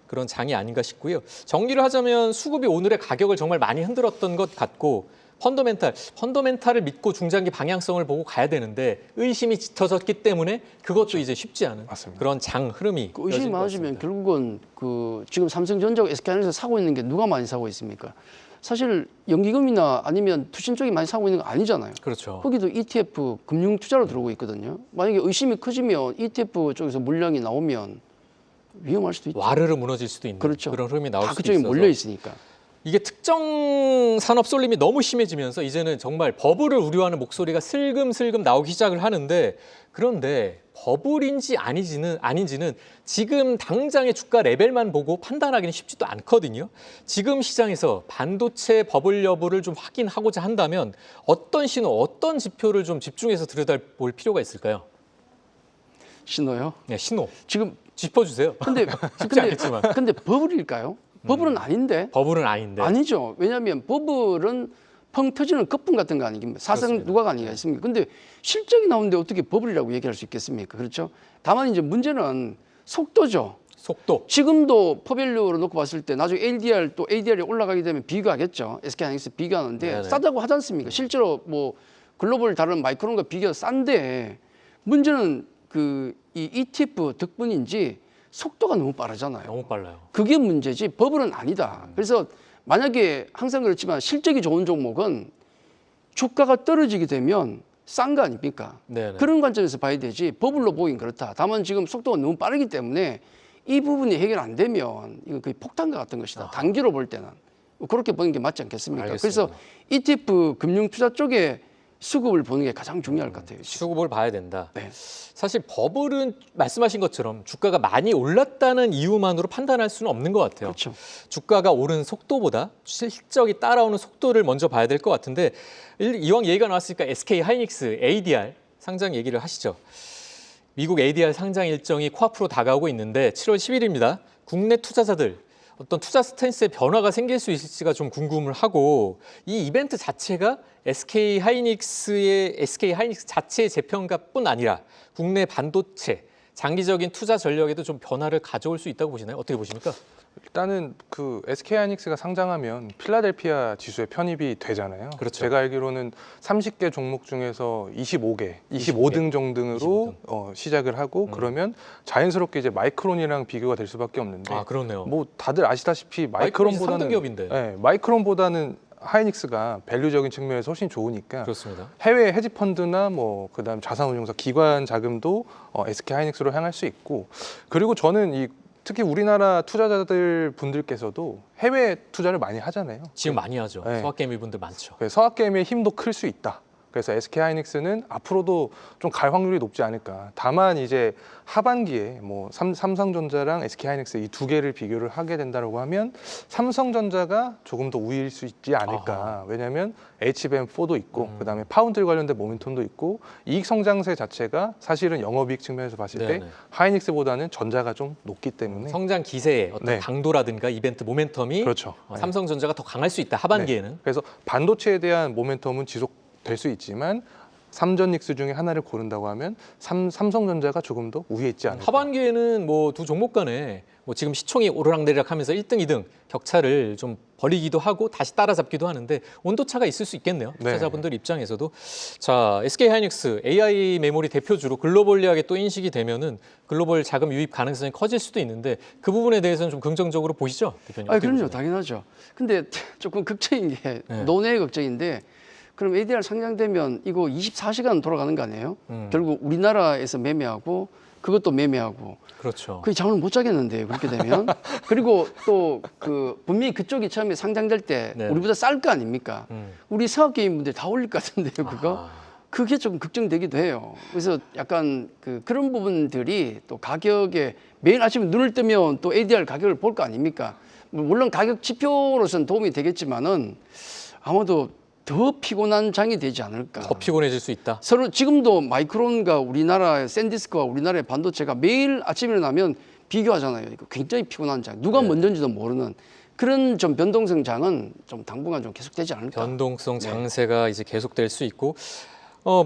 그런 장이 아닌가 싶고요. 정리를 하자면 수급이 오늘의 가격을 정말 많이 흔들었던 것 같고 펀더멘탈을 믿고 중장기 방향성을 보고 가야 되는데 의심이 짙어졌기 때문에 그것도 이제 쉽지 않은 맞습니다. 그런 장 흐름이 그 의심이 이어진 것 많아지면 같습니다. 결국은 그 지금 삼성전자와 SK하이닉스 사고 있는 게 누가 많이 사고 있습니까? 사실 연기금이나 아니면 투신 쪽이 많이 사고 있는 거 아니잖아요. 그렇죠. 거기도 ETF 금융 투자로 들어오고 있거든요. 만약에 의심이 커지면 ETF 쪽에서 물량이 나오면 위험할 수도 있죠. 와르르 무너질 수도 있는 그렇죠. 그런 흐름이 나올 다 수도 그쪽에 있어서 몰려 있으니까. 이게 특정 산업 쏠림이 너무 심해지면서 이제는 정말 버블을 우려하는 목소리가 슬금슬금 나오기 시작을 하는데 그런데 버블인지 아닌지는 지금 당장의 주가 레벨만 보고 판단하기는 쉽지도 않거든요. 지금 시장에서 반도체 버블 여부를 좀 확인하고자 한다면 어떤 신호, 어떤 지표를 좀 집중해서 들여다볼 필요가 있을까요? 신호요? 네, 신호 지금 짚어주세요. 쉽지 않겠지만 근데 버블일까요? 버블은 아닌데. 버블은 아닌데. 아니죠. 왜냐하면 버블은 펑 터지는 거품 같은 거 아니겠습니까? 사상 그렇습니다. 누가가 아니겠습니까? 근데 실적이 나오는데 어떻게 버블이라고 얘기할 수 있겠습니까? 그렇죠? 다만 이제 문제는 속도죠. 속도. 지금도 퍼밸류로 놓고 봤을 때 나중에 ADR이 올라가게 되면 비교하겠죠. SK하이닉스 비교하는데 네네. 싸다고 하지 않습니까? 실제로 뭐 글로벌 다른 마이크론과 비교해서 싼데 문제는 그 이 ETF 덕분인지 속도가 너무 빠르잖아요. 너무 빨라요. 그게 문제지 버블은 아니다. 그래서 만약에 항상 그렇지만 실적이 좋은 종목은 주가가 떨어지게 되면 싼 거 아닙니까? 네네. 그런 관점에서 봐야 되지 버블로 보긴 그렇다. 다만 지금 속도가 너무 빠르기 때문에 이 부분이 해결 안 되면 이건 거의 폭탄과 같은 것이다. 단기로 볼 때는 그렇게 보는 게 맞지 않겠습니까? 알겠습니다. 그래서 ETF 금융투자 쪽에 수급을 보는 게 가장 중요할 것 같아요. 지금. 수급을 봐야 된다. 네. 사실 버블은 말씀하신 것처럼 주가가 많이 올랐다는 이유만으로 판단할 수는 없는 것 같아요. 그렇죠. 주가가 오른 속도보다 실적이 따라오는 속도를 먼저 봐야 될 것 같은데 이왕 얘기가 나왔으니까 SK 하이닉스, ADR 상장 얘기를 하시죠. 미국 ADR 상장 일정이 코앞으로 다가오고 있는데 7월 10일입니다. 국내 투자자들 어떤 투자 스탠스의 변화가 생길 수 있을지가 좀 궁금을 하고 이 이벤트 자체가 SK 하이닉스 자체의 재평가뿐 아니라 국내 반도체 장기적인 투자 전략에도 좀 변화를 가져올 수 있다고 보시나요? 어떻게 보십니까? 일단은 그 SK하이닉스가 상장하면 필라델피아 지수에 편입이 되잖아요. 그렇죠. 제가 알기로는 30개 종목 중에서 25등 정등으로 시작을 하고 그러면 자연스럽게 이제 마이크론이랑 비교가 될 수밖에 없는데 아, 그렇네요. 뭐 다들 아시다시피 마이크론이 마이크론보다는 3등 기업인데. 네, 마이크론보다는 하이닉스가 밸류적인 측면에서 훨씬 좋으니까 그렇습니다. 해외 헤지 펀드나 뭐 그다음 자산운용사 기관 자금도 SK 하이닉스로 향할 수 있고 그리고 저는 특히 우리나라 투자자들 분들께서도 해외 투자를 많이 하잖아요. 지금 많이 하죠. 네. 서학개미 분들 많죠. 서학개미의 힘도 클 수 있다. 그래서 SK 하이닉스는 앞으로도 좀 갈 확률이 높지 않을까. 다만 이제 하반기에 뭐 삼성전자랑 SK 하이닉스 이 두 개를 비교를 하게 된다고 하면 삼성전자가 조금 더 우위일 수 있지 않을까. 아하. 왜냐하면 HBM4도 있고 그다음에 파운드리 관련된 모멘텀도 있고 이익 성장세 자체가 사실은 영업이익 측면에서 봤을 때 네네. 하이닉스보다는 전자가 좀 높기 때문에 성장 기세의 어떤 네. 강도라든가 이벤트 모멘텀이 그렇죠. 삼성전자가 더 강할 수 있다. 하반기에는. 네. 그래서 반도체에 대한 모멘텀은 지속될 수 있지만 삼전닉스 중에 하나를 고른다고 하면 삼성전자가 조금 더 우위에 있지 않을까. 하반기에는 뭐 두 종목 간에 뭐 지금 시총이 오르락내리락하면서 1등, 2등 격차를 좀 벌이기도 하고 다시 따라잡기도 하는데 온도차가 있을 수 있겠네요. 네. 투자자분들 입장에서도. 자, SK 하이닉스 AI 메모리 대표주로 글로벌리하게 또 인식이 되면은 글로벌 자금 유입 가능성이 커질 수도 있는데 그 부분에 대해서는 좀 긍정적으로 보시죠, 대표님. 어떻게 그럼요, 보시나요? 당연하죠. 근데 조금 걱정인 게 네. 논외의 걱정인데 그럼 ADR 상장되면 이거 24시간 돌아가는 거 아니에요? 결국 우리나라에서 매매하고 그것도 매매하고 그렇죠. 거의 잠을 못 자겠는데요. 그렇게 되면 그리고 또 그 분명히 그쪽이 처음에 상장될 때 네. 우리보다 쌀 거 아닙니까? 우리 사업개인분들 다 올릴 것 같은데요, 그거? 아. 그게 좀 걱정되기도 해요. 그래서 약간 그런 부분들이 또 가격에 매일 아침에 눈을 뜨면 또 ADR 가격을 볼 거 아닙니까? 물론 가격 지표로서는 도움이 되겠지만은 아마도 더 피곤한 장이 되지 않을까. 더 피곤해질 수 있다. 서로 지금도 마이크론과 우리나라의 샌디스크와 우리나라의 반도체가 매일 아침에 일어나면 비교하잖아요. 이거 굉장히 피곤한 장. 누가 네. 먼저인지도 모르는 그런 좀 변동성 장은 좀 당분간 좀 계속되지 않을까. 변동성 장세가 이제 계속될 수 있고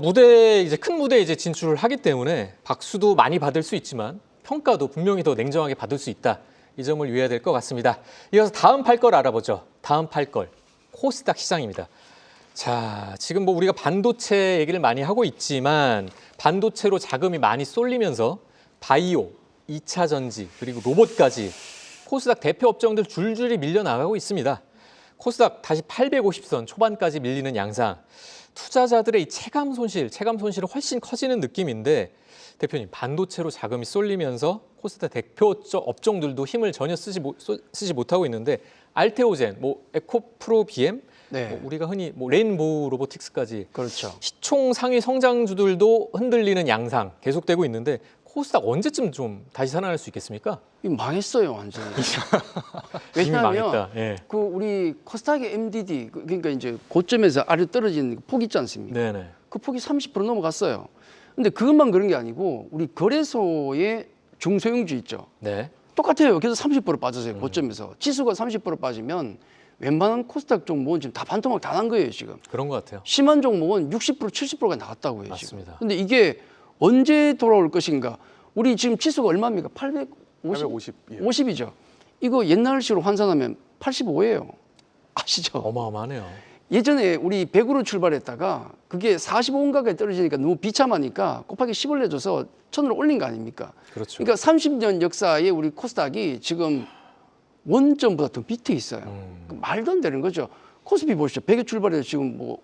무대 이제 큰 무대에 이제 진출을 하기 때문에 박수도 많이 받을 수 있지만 평가도 분명히 더 냉정하게 받을 수 있다. 이 점을 유의해야 될 것 같습니다. 이어서 다음 팔 걸 알아보죠. 다음 팔 걸 코스닥 시장입니다. 자, 지금 뭐 우리가 반도체 얘기를 많이 하고 있지만 반도체로 자금이 많이 쏠리면서 바이오, 2차 전지, 그리고 로봇까지 코스닥 대표 업종들 줄줄이 밀려나가고 있습니다. 코스닥 다시 850선 초반까지 밀리는 양상. 투자자들의 이 체감 손실은 훨씬 커지는 느낌인데 대표님, 반도체로 자금이 쏠리면서 코스닥 대표 업종들도 힘을 전혀 쓰지 못하고 있는데 알테오젠, 뭐 에코프로 BM, 네. 뭐 우리가 흔히 뭐 레인보우 로보틱스까지 그렇죠. 시총 상위 성장주들도 흔들리는 양상 계속되고 있는데 코스닥 언제쯤 좀 다시 살아날 수 있겠습니까? 이거 망했어요, 완전히. 이미 왜냐하면 망했다. 예. 그 우리 코스닥의 MDD 그러니까 이제 고점에서 아래 떨어지는 폭 있지 않습니까? 네네. 그 폭이 30% 넘어갔어요. 근데 그것만 그런 게 아니고 우리 거래소의 중소형주 있죠. 네. 똑같아요. 그래서 30% 빠졌어요. 고점에서. 지수가 30% 빠지면 웬만한 코스닥 종목은 지금 다 반토막 다 난 거예요, 지금. 그런 것 같아요. 심한 종목은 60%, 70%가 나갔다고요, 맞습니다. 지금. 근데 이게 언제 돌아올 것인가? 우리 지금 지수가 얼마입니까? 850? 850. 예. 50이죠. 이거 옛날식으로 환산하면 85예요. 아시죠? 어마어마하네요. 예전에 우리 100으로 출발했다가 그게 45인가에 떨어지니까 너무 비참하니까 곱하기 10을 내줘서 1000으로 올린 거 아닙니까? 그렇죠. 그러니까 30년 역사의 우리 코스닥이 지금 원점보다 더 밑에 있어요. 말도 안 되는 거죠. 코스피 보시죠. 100에 출발해서 지금 뭐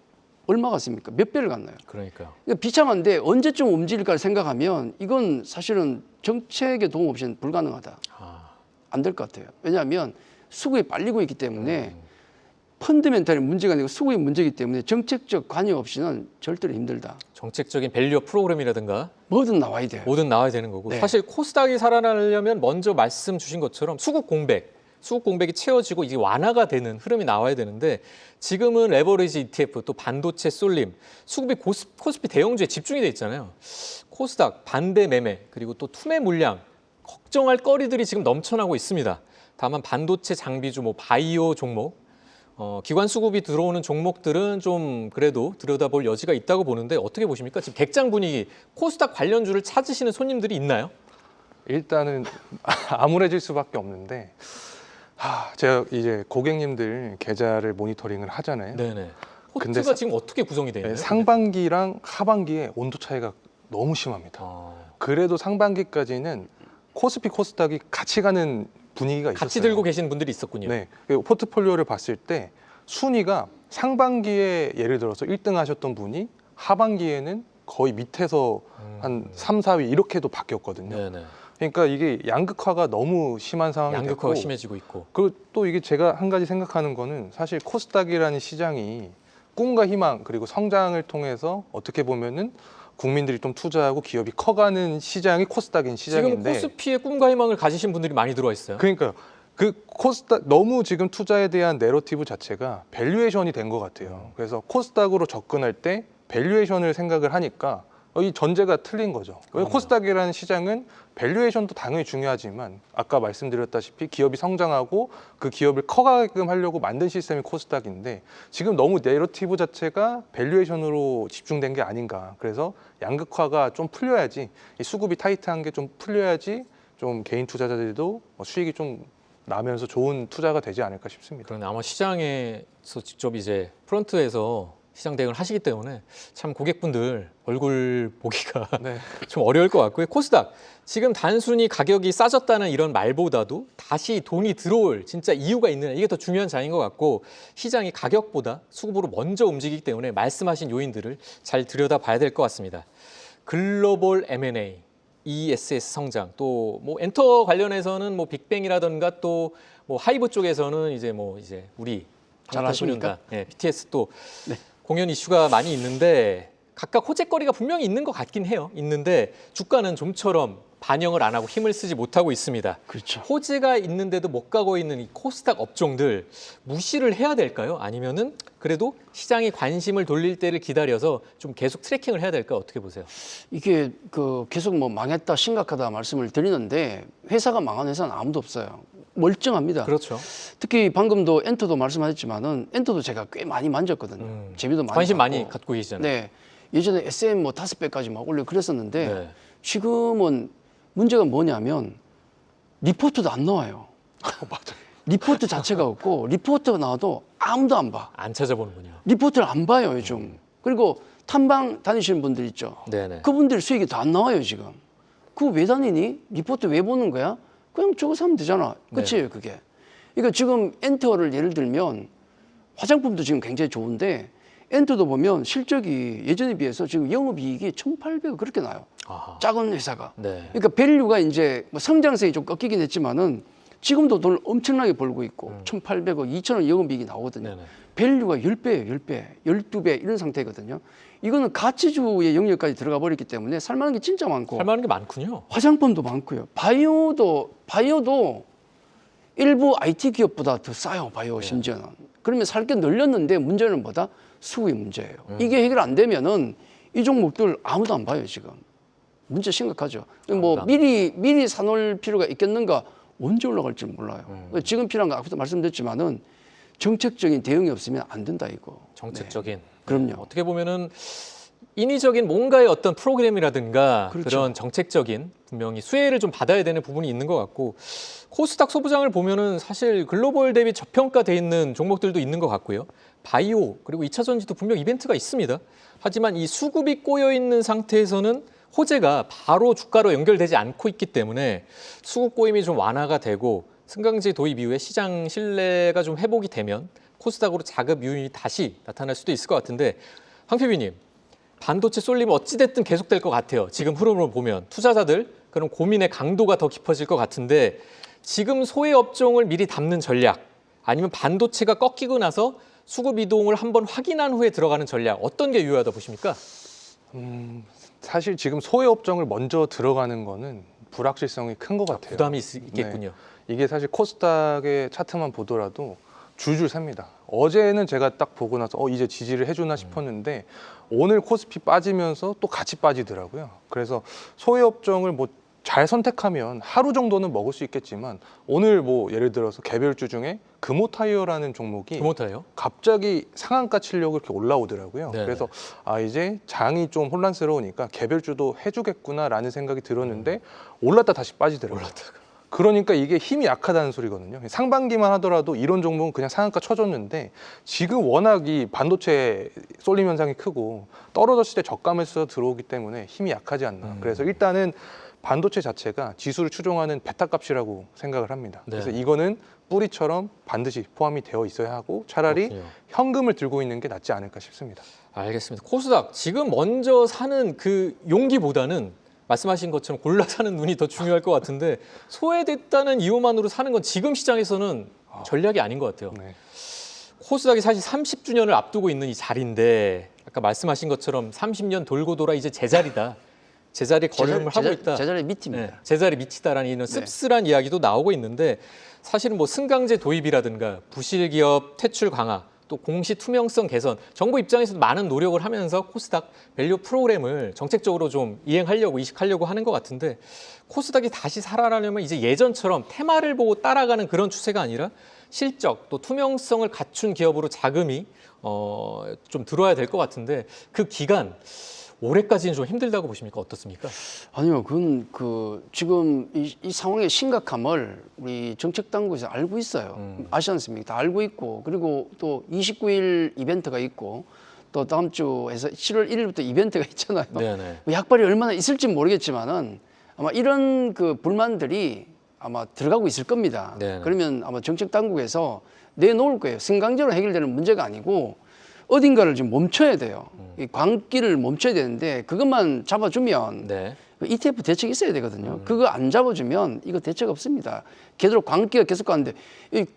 얼마 갔습니까? 몇 배를 갔나요? 그러니까요. 그러니까 비참한데 언제쯤 움직일까 생각하면 이건 사실은 정책의 도움 없이는 불가능하다. 아, 안 될 것 같아요. 왜냐하면 수급이 빨리고 있기 때문에 펀드멘탈이 문제가 아니고 수급이 문제이기 때문에 정책적 관여 없이는 절대로 힘들다. 정책적인 밸류업 프로그램이라든가 뭐든 나와야 돼요. 뭐든 나와야 되는 거고 네. 사실 코스닥이 살아나려면 먼저 말씀 주신 것처럼 수급 공백 수급 공백이 채워지고 이게 완화가 되는 흐름이 나와야 되는데 지금은 레버리지 ETF 또 반도체 쏠림, 수급이 코스피 대형주에 집중이 돼 있잖아요. 코스닥 반대 매매 그리고 또 투매 물량 걱정할 거리들이 지금 넘쳐나고 있습니다. 다만 반도체 장비주, 뭐 바이오 종목, 기관 수급이 들어오는 종목들은 좀 그래도 들여다볼 여지가 있다고 보는데 어떻게 보십니까? 지금 객장 분위기, 코스닥 관련주를 찾으시는 손님들이 있나요? 일단은 암울해질 수밖에 없는데 제가 이제 고객님들 계좌를 모니터링을 하잖아요. 네네. 근데 포트가 지금 어떻게 구성이 되어 있나요? 상반기랑 하반기에 온도 차이가 너무 심합니다. 그래도 상반기까지는 코스피 코스닥이 같이 가는 분위기가 있었어요. 같이 들고 계시는 분들이 있었군요. 네, 그리고 포트폴리오를 봤을 때 순위가 상반기에 예를 들어서 1등 하셨던 분이 하반기에는 거의 밑에서 한 3, 4위 이렇게도 바뀌었거든요. 네네. 그러니까 이게 양극화가 너무 심한 상황이 양극화가 됐고 심해지고 있고. 그리고 또 이게 제가 한 가지 생각하는 거는 사실 코스닥이라는 시장이 꿈과 희망 그리고 성장을 통해서 어떻게 보면은 국민들이 좀 투자하고 기업이 커가는 시장이 코스닥인 지금 시장인데 코스피의 꿈과 희망을 가지신 분들이 많이 들어와 있어요. 그러니까요. 그 코스닥 너무 지금 투자에 대한 내러티브 자체가 밸류에이션이 된 것 같아요. 그래서 코스닥으로 접근할 때 밸류에이션을 생각을 하니까 이 전제가 틀린 거죠. 코스닥이라는 시장은 밸류에이션도 당연히 중요하지만 아까 말씀드렸다시피 기업이 성장하고 그 기업을 커가게끔 하려고 만든 시스템이 코스닥인데 지금 너무 내러티브 자체가 밸류에이션으로 집중된 게 아닌가. 그래서 양극화가 좀 풀려야지 이 수급이 타이트한 게 좀 풀려야지 좀 개인 투자자들도 수익이 좀 나면서 좋은 투자가 되지 않을까 싶습니다. 그런데 아마 시장에서 직접 이제 프런트에서 시장 대응을 하시기 때문에 참 고객분들 얼굴 보기가 네. 좀 어려울 것 같고요. 코스닥 지금 단순히 가격이 싸졌다는 이런 말보다도 다시 돈이 들어올 진짜 이유가 있느냐 이게 더 중요한 자인 것 같고 시장이 가격보다 수급으로 먼저 움직이기 때문에 말씀하신 요인들을 잘 들여다봐야 될 것 같습니다. 글로벌 M&A, ESS 성장, 또 뭐 엔터 관련해서는 뭐 빅뱅이라든가 또 뭐 하이브 쪽에서는 이제 우리 잘 아십니까? 네, BTS 또 공연 이슈가 많이 있는데 각각 호재거리가 분명히 있는 것 같긴 해요. 있는데 주가는 좀처럼 반영을 안 하고 힘을 쓰지 못하고 있습니다. 그렇죠. 호재가 있는데도 못 가고 있는 이 코스닥 업종들 무시를 해야 될까요? 아니면은 그래도 시장이 관심을 돌릴 때를 기다려서 좀 계속 트래킹을 해야 될까? 어떻게 보세요? 이게 계속 뭐 망했다 심각하다 말씀을 드리는데 회사가 망한 회사는 아무도 없어요. 멀쩡합니다. 그렇죠. 특히 방금도 엔터도 말씀하셨지만은 엔터도 제가 꽤 많이 만졌거든요. 재미도 많이 관심 받고. 많이 갖고 계시잖아요. 네. 예전에 SM 뭐 5배까지 막 올려 그랬었는데 네. 지금은 문제가 뭐냐면 리포트도 안 나와요. 맞아요. 리포트 자체가 없고 리포트가 나와도 아무도 안 봐. 안 찾아보는군요. 리포트를 안 봐요 요즘. 그리고 탐방 다니시는 분들 있죠. 네네. 그분들 수익이 다 안 나와요 지금. 그거 왜 다니니? 리포트 왜 보는 거야? 그냥 저거 사면 되잖아. 끝이에요 그게. 그러니까 지금 엔터를 예를 들면 화장품도 지금 굉장히 좋은데 엔터도 보면 실적이 예전에 비해서 지금 영업이익이 1,800억 그렇게 나요. 아하. 작은 회사가. 네. 그러니까 밸류가 이제 뭐 성장성이 좀 꺾이긴 했지만은 지금도 돈을 엄청나게 벌고 있고 1,800억, 2,000억 영업이익이 나오거든요. 네네. 밸류가 10배예요, 10배, 12배 이런 상태거든요. 이거는 가치주의 영역까지 들어가 버렸기 때문에 살만한 게 진짜 많고 할 만한 게 많군요. 화장품도 많고요. 바이오도 일부 IT 기업보다 더 싸요. 바이오 심지어는. 그러면 살 게 늘렸는데 문제는 뭐다? 수급이 문제예요. 이게 해결 안 되면은 이 종목들 아무도 안 봐요 지금. 문제 심각하죠. 뭐 미리 사놓을 필요가 있겠는가? 언제 올라갈지 몰라요. 지금 필요한 거 아까도 말씀드렸지만은 정책적인 대응이 없으면 안 된다 이거. 정책적인. 네. 그럼요. 어떻게 보면은 인위적인 뭔가의 어떤 프로그램이라든가 그렇죠. 그런 정책적인 분명히 수혜를 좀 받아야 되는 부분이 있는 것 같고 코스닥 소부장을 보면은 사실 글로벌 대비 저평가돼 있는 종목들도 있는 것 같고요. 바이오 그리고 2차 전지도 분명 이벤트가 있습니다. 하지만 이 수급이 꼬여 있는 상태에서는 호재가 바로 주가로 연결되지 않고 있기 때문에 수급 꼬임이 좀 완화가 되고 승강제 도입 이후에 시장 신뢰가 좀 회복이 되면 코스닥으로 자급 유인이 다시 나타날 수도 있을 것 같은데 황 PB님 반도체 쏠림 어찌됐든 계속될 것 같아요. 지금 흐름으로 보면 투자자들 그런 고민의 강도가 더 깊어질 것 같은데 지금 소외 업종을 미리 담는 전략 아니면 반도체가 꺾이고 나서 수급 이동을 한번 확인한 후에 들어가는 전략 어떤 게 유효하다 보십니까? 사실 지금 소외 업종을 먼저 들어가는 거는 불확실성이 큰 것 같아요. 부담이 있겠군요. 이게 사실 코스닥의 차트만 보더라도 줄줄 셉니다. 어제는 제가 딱 보고 나서 이제 지지를 해주나 싶었는데 오늘 코스피 빠지면서 또 같이 빠지더라고요. 그래서 소외업종을 뭐 잘 선택하면 하루 정도는 먹을 수 있겠지만 오늘 뭐 예를 들어서 개별주 중에 금호타이어라는 종목이 금호타이어? 갑자기 상한가 치려고 이렇게 올라오더라고요. 네네. 그래서 이제 장이 좀 혼란스러우니까 개별주도 해주겠구나라는 생각이 들었는데 올랐다 다시 빠지더라고요. 그러니까 이게 힘이 약하다는 소리거든요. 상반기만 하더라도 이런 종목은 그냥 상한가 쳐줬는데 지금 워낙 이 반도체 쏠림 현상이 크고 떨어졌을 때 저가에서 들어오기 때문에 힘이 약하지 않나. 그래서 일단은 반도체 자체가 지수를 추종하는 베타 값이라고 생각을 합니다. 네. 그래서 이거는 뿌리처럼 반드시 포함이 되어 있어야 하고 차라리 그렇군요. 현금을 들고 있는 게 낫지 않을까 싶습니다. 알겠습니다. 코스닥 지금 먼저 사는 그 용기보다는 말씀하신 것처럼 골라 사는 눈이 더 중요할 것 같은데 소외됐다는 이유만으로 사는 건 지금 시장에서는 전략이 아닌 것 같아요. 네. 코스닥이 사실 30주년을 앞두고 있는 이 자리인데 아까 말씀하신 것처럼 30년 돌고 돌아 이제 제자리다. 제자리 걸음을 하고 있다. 제자리 밑입니다. 네, 제자리 밑이다라는 이런 씁쓸한 이야기도 나오고 있는데 사실은 뭐 승강제 도입이라든가 부실 기업 퇴출 강화 또 공시 투명성 개선 정부 입장에서도 많은 노력을 하면서 코스닥 밸류 프로그램을 정책적으로 좀 이행하려고 이식하려고 하는 것 같은데 코스닥이 다시 살아나려면 이제 예전처럼 테마를 보고 따라가는 그런 추세가 아니라 실적 또 투명성을 갖춘 기업으로 자금이 좀 들어와야 될 것 같은데 그 기간 올해까지는 좀 힘들다고 보십니까? 어떻습니까? 아니요, 그건 지금 이 상황의 심각함을 우리 정책 당국에서 알고 있어요. 아시지 않습니까? 다 알고 있고 그리고 또 29일 이벤트가 있고 또 다음 주에서 7월 1일부터 이벤트가 있잖아요. 네네. 뭐 약발이 얼마나 있을지 모르겠지만은 아마 이런 그 불만들이 아마 들어가고 있을 겁니다. 네네. 그러면 아마 정책 당국에서 내놓을 거예요. 승강제로 해결되는 문제가 아니고 어딘가를 지금 멈춰야 돼요. 이 광기를 멈춰야 되는데 그것만 잡아주면 네. ETF 대책이 있어야 되거든요. 그거 안 잡아주면 이거 대책 없습니다. 계속 광기가 계속 가는데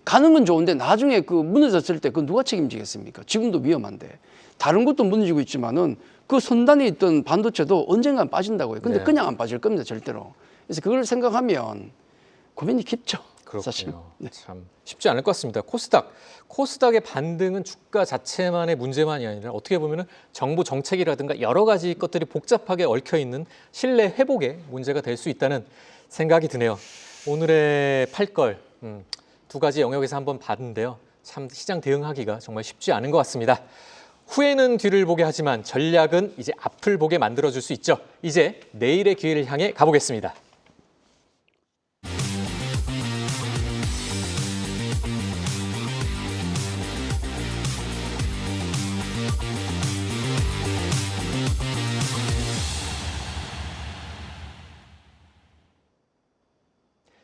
가는 건 좋은데 나중에 그 무너졌을 때 그 누가 책임지겠습니까? 지금도 위험한데 다른 것도 무너지고 있지만은 그 선단에 있던 반도체도 언젠간 빠진다고요. 근데 네. 그냥 안 빠질 겁니다, 절대로. 그래서 그걸 생각하면 고민이 깊죠. 사실. 그렇군요. 참 쉽지 않을 것 같습니다. 코스닥의 반등은 주가 자체만의 문제만이 아니라 어떻게 보면은 정부 정책이라든가 여러 가지 것들이 복잡하게 얽혀 있는 신뢰 회복의 문제가 될 수 있다는 생각이 드네요. 오늘의 팔걸 두 가지 영역에서 한번 봤는데요. 참 시장 대응하기가 정말 쉽지 않은 것 같습니다. 후에는 뒤를 보게 하지만 전략은 이제 앞을 보게 만들어줄 수 있죠. 이제 내일의 기회를 향해 가보겠습니다.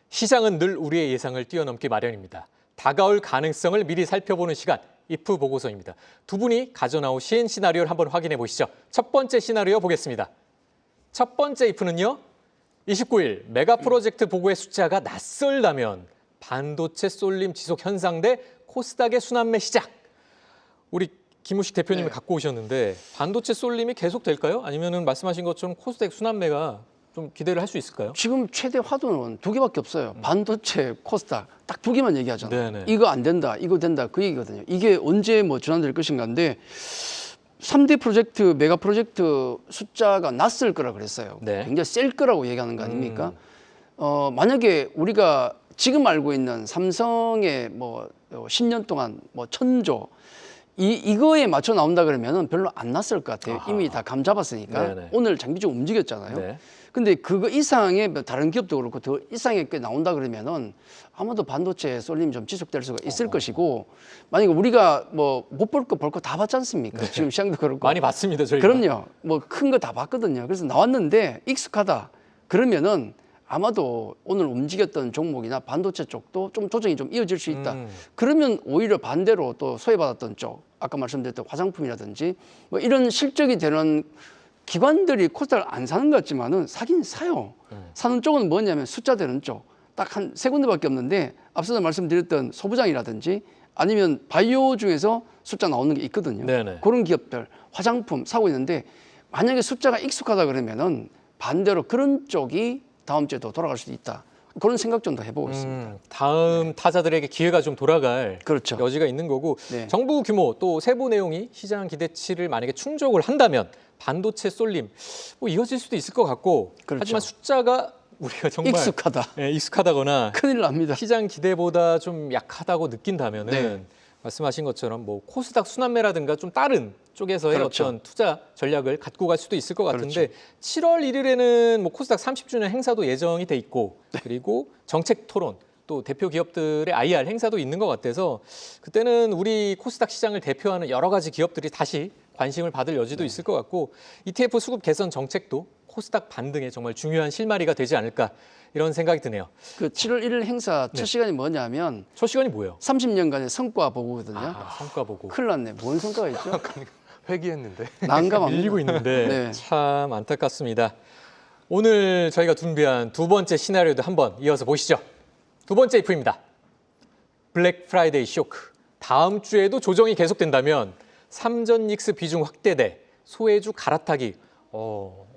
시장은 늘 우리의 예상을 뛰어넘기 마련입니다. 다가올 가능성을 미리 살펴보는 시간, 이프 보고서입니다. 두 분이 가져나오신 시나리오를 한번 확인해 보시죠. 첫 번째 시나리오 보겠습니다. 첫 번째 이프는요. 29일 메가 프로젝트 보고의 숫자가 낯설다면 반도체 쏠림 지속 현상 대 코스닥의 순환매 시작. 우리 김우식 대표님이 갖고 오셨는데 반도체 쏠림이 계속 될까요? 아니면은 말씀하신 것처럼 코스닥 순환매가 좀 기대를 할 수 있을까요? 지금 최대 화두는 두 개밖에 없어요. 반도체, 코스닥 딱 두 개만 얘기하잖아요. 네네. 이거 안 된다, 이거 된다 그 얘기거든요. 이게 언제 뭐 전환될 것인가인데 3대 프로젝트, 메가 프로젝트 숫자가 낯설 거라 그랬어요. 네. 굉장히 셀 거라고 얘기하는 거 아닙니까? 만약에 우리가 지금 알고 있는 삼성의 뭐 10년 동안 뭐 1000조 이거에 맞춰 나온다 그러면은 별로 안 낯설 것 같아요. 아하. 이미 다 감 잡았으니까. 네네. 오늘 장비적 움직였잖아요. 네. 근데 그거 이상의 다른 기업도 그렇고 더 이상의 게 나온다 그러면은 아마도 반도체 쏠림이 좀 지속될 수가 있을 것이고 만약에 우리가 뭐 못 볼 거 볼 거 다 봤지 않습니까? 지금 시장도 그렇고 많이 봤습니다, 저희가. 그럼요. 뭐 큰 거 다 봤거든요. 그래서 나왔는데 익숙하다. 그러면은 아마도 오늘 움직였던 종목이나 반도체 쪽도 좀 조정이 좀 이어질 수 있다. 그러면 오히려 반대로 또 소외받았던 쪽, 아까 말씀드렸던 화장품이라든지 뭐 이런 실적이 되는 기관들이 코스닥을 안 사는 것 같지만은 사긴 사요. 사는 쪽은 뭐냐면 숫자 되는 쪽. 딱 한 세 군데밖에 없는데 앞서서 말씀드렸던 소부장이라든지 아니면 바이오 중에서 숫자 나오는 게 있거든요. 네네. 그런 기업들 화장품 사고 있는데 만약에 숫자가 익숙하다 그러면은 반대로 그런 쪽이 다음 주에도 돌아갈 수도 있다. 그런 생각 좀 더 해보고 있습니다. 다음 타자들에게 기회가 좀 돌아갈 그렇죠. 여지가 있는 거고 네. 정부 규모 또 세부 내용이 시장 기대치를 만약에 충족을 한다면 반도체 쏠림 뭐 이어질 수도 있을 것 같고 그렇죠. 하지만 숫자가 우리가 정말 익숙하다. 예, 익숙하다거나 큰일 납니다. 시장 기대보다 좀 약하다고 느낀다면은 네. 말씀하신 것처럼 뭐 코스닥 순환매라든가 좀 다른 쪽에서의 그렇죠. 어떤 투자 전략을 갖고 갈 수도 있을 것 같은데 그렇죠. 7월 1일에는 뭐 코스닥 30주년 행사도 예정이 돼 있고 그리고 정책 토론 또 대표 기업들의 IR 행사도 있는 것 같아서 그때는 우리 코스닥 시장을 대표하는 여러 가지 기업들이 다시 관심을 받을 여지도 있을 것 같고 ETF 수급 개선 정책도 코스닥 반등에 정말 중요한 실마리가 되지 않을까 이런 생각이 드네요. 그 7월 1일 행사 첫 시간이 뭐냐면 첫 시간이 뭐예요? 30년간의 성과 보고거든요. 성과 보고. 큰일 났네. 뭔 성과가 있죠? 회귀했는데. 난감합니다. 밀리고 있는데 네. 참 안타깝습니다. 오늘 저희가 준비한 두 번째 시나리오도 한번 이어서 보시죠. 두 번째 이프입니다. 블랙 프라이데이 쇼크. 다음 주에도 조정이 계속된다면 삼전 닉스 비중 확대 대 소외주 갈아타기.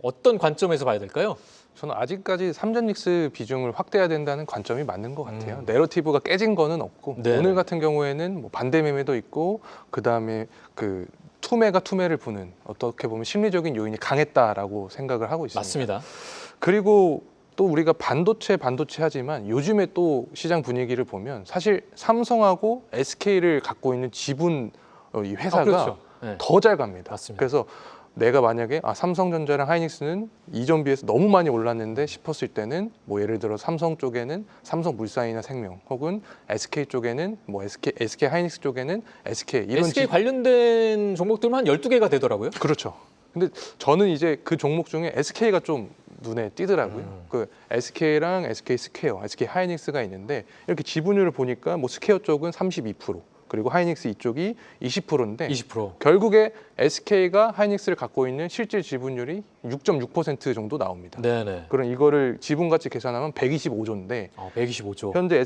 어떤 관점에서 봐야 될까요? 저는 아직까지 삼전 닉스 비중을 확대해야 된다는 관점이 맞는 것 같아요. 내러티브가 깨진 거는 없고 네. 오늘 같은 경우에는 뭐 반대 매매도 있고 그다음에 그 투매가 투매를 부는 어떻게 보면 심리적인 요인이 강했다라고 생각을 하고 있습니다. 맞습니다. 그리고 또 우리가 반도체 하지만 요즘에 또 시장 분위기를 보면 사실 삼성하고 SK를 갖고 있는 지분 이 회사가 그렇죠. 네. 더 잘 갑니다. 맞습니다. 그래서 내가 만약에 삼성전자랑 하이닉스는 이전 비해서 너무 많이 올랐는데 싶었을 때는 뭐 예를 들어 삼성 쪽에는 삼성물산이나 생명 혹은 SK 쪽에는 뭐 SK 하이닉스 쪽에는 SK 이런 SK 관련된 종목들만 한 12개가 되더라고요. 그렇죠. 근데 저는 이제 그 종목 중에 SK가 좀 눈에 띄더라고요. 그 SK랑 SK 스퀘어, SK 하이닉스가 있는데 이렇게 지분율을 보니까 뭐 스퀘어 쪽은 32%, 그리고 하이닉스 이쪽이 20%인데 20%. 결국에 SK가 하이닉스를 갖고 있는 실질 지분율이 6.6% 정도 나옵니다. 네네. 그럼 이거를 지분 가치 계산하면 125조인데 125조. 현재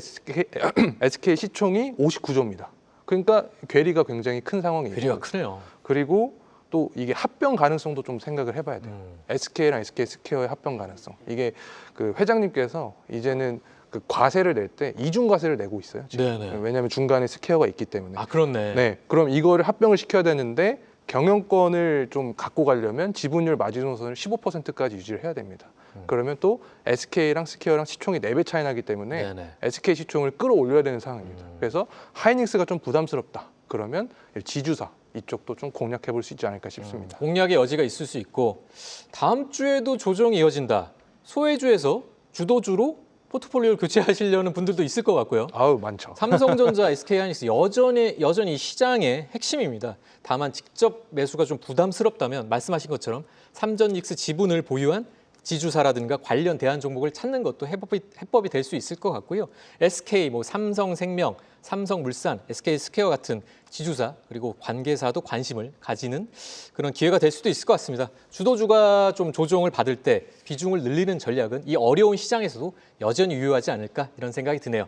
SK 시총이 59조입니다. 그러니까 괴리가 굉장히 큰 상황이에요. 괴리가 크네요. 그리고 또 이게 합병 가능성도 좀 생각을 해봐야 돼요. SK랑 SK 스퀘어의 합병 가능성. 이게 그 회장님께서 이제는 그 과세를 낼 때 이중 과세를 내고 있어요. 지금. 네네. 왜냐하면 중간에 스퀘어가 있기 때문에. 그렇네. 네, 그럼 이거를 합병을 시켜야 되는데 경영권을 좀 갖고 가려면 지분율 마지노선을 15%까지 유지를 해야 됩니다. 그러면 또 SK랑 스퀘어랑 시총이 4배 차이 나기 때문에 네네. SK 시총을 끌어올려야 되는 상황입니다. 그래서 하이닉스가 좀 부담스럽다. 그러면 지주사 이쪽도 좀 공략해 볼 수 있지 않을까 싶습니다. 공략의 여지가 있을 수 있고 다음 주에도 조정이 이어진다. 소외주에서 주도주로 포트폴리오를 교체하시려는 분들도 있을 것 같고요. 아우 많죠. 삼성전자, SK하이닉스 여전히 시장의 핵심입니다. 다만 직접 매수가 좀 부담스럽다면 말씀하신 것처럼 삼전닉스 지분을 보유한 지주사라든가 관련 대안 종목을 찾는 것도 해법이 될 수 있을 것 같고요. SK, 삼성생명, 삼성물산, SK 스퀘어 같은 지주사 그리고 관계사도 관심을 가지는 그런 기회가 될 수도 있을 것 같습니다. 주도주가 좀 조정을 받을 때 비중을 늘리는 전략은 이 어려운 시장에서도 여전히 유효하지 않을까 이런 생각이 드네요.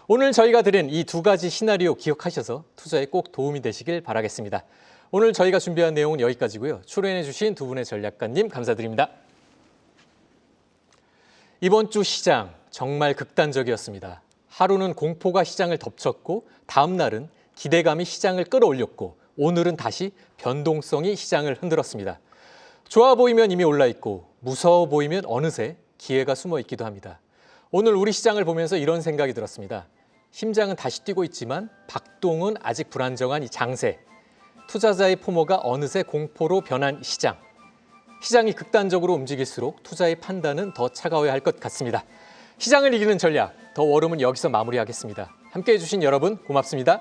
오늘 저희가 드린 이 두 가지 시나리오 기억하셔서 투자에 꼭 도움이 되시길 바라겠습니다. 오늘 저희가 준비한 내용은 여기까지고요. 출연해 주신 두 분의 전략가님 감사드립니다. 이번 주 시장 정말 극단적이었습니다. 하루는 공포가 시장을 덮쳤고 다음 날은 기대감이 시장을 끌어올렸고 오늘은 다시 변동성이 시장을 흔들었습니다. 좋아 보이면 이미 올라 있고 무서워 보이면 어느새 기회가 숨어 있기도 합니다. 오늘 우리 시장을 보면서 이런 생각이 들었습니다. 심장은 다시 뛰고 있지만 박동은 아직 불안정한 이 장세. 투자자의 포모가 어느새 공포로 변한 시장. 시장이 극단적으로 움직일수록 투자의 판단은 더 차가워야 할 것 같습니다. 시장을 이기는 전략, 더 워룸은 여기서 마무리하겠습니다. 함께해 주신 여러분 고맙습니다.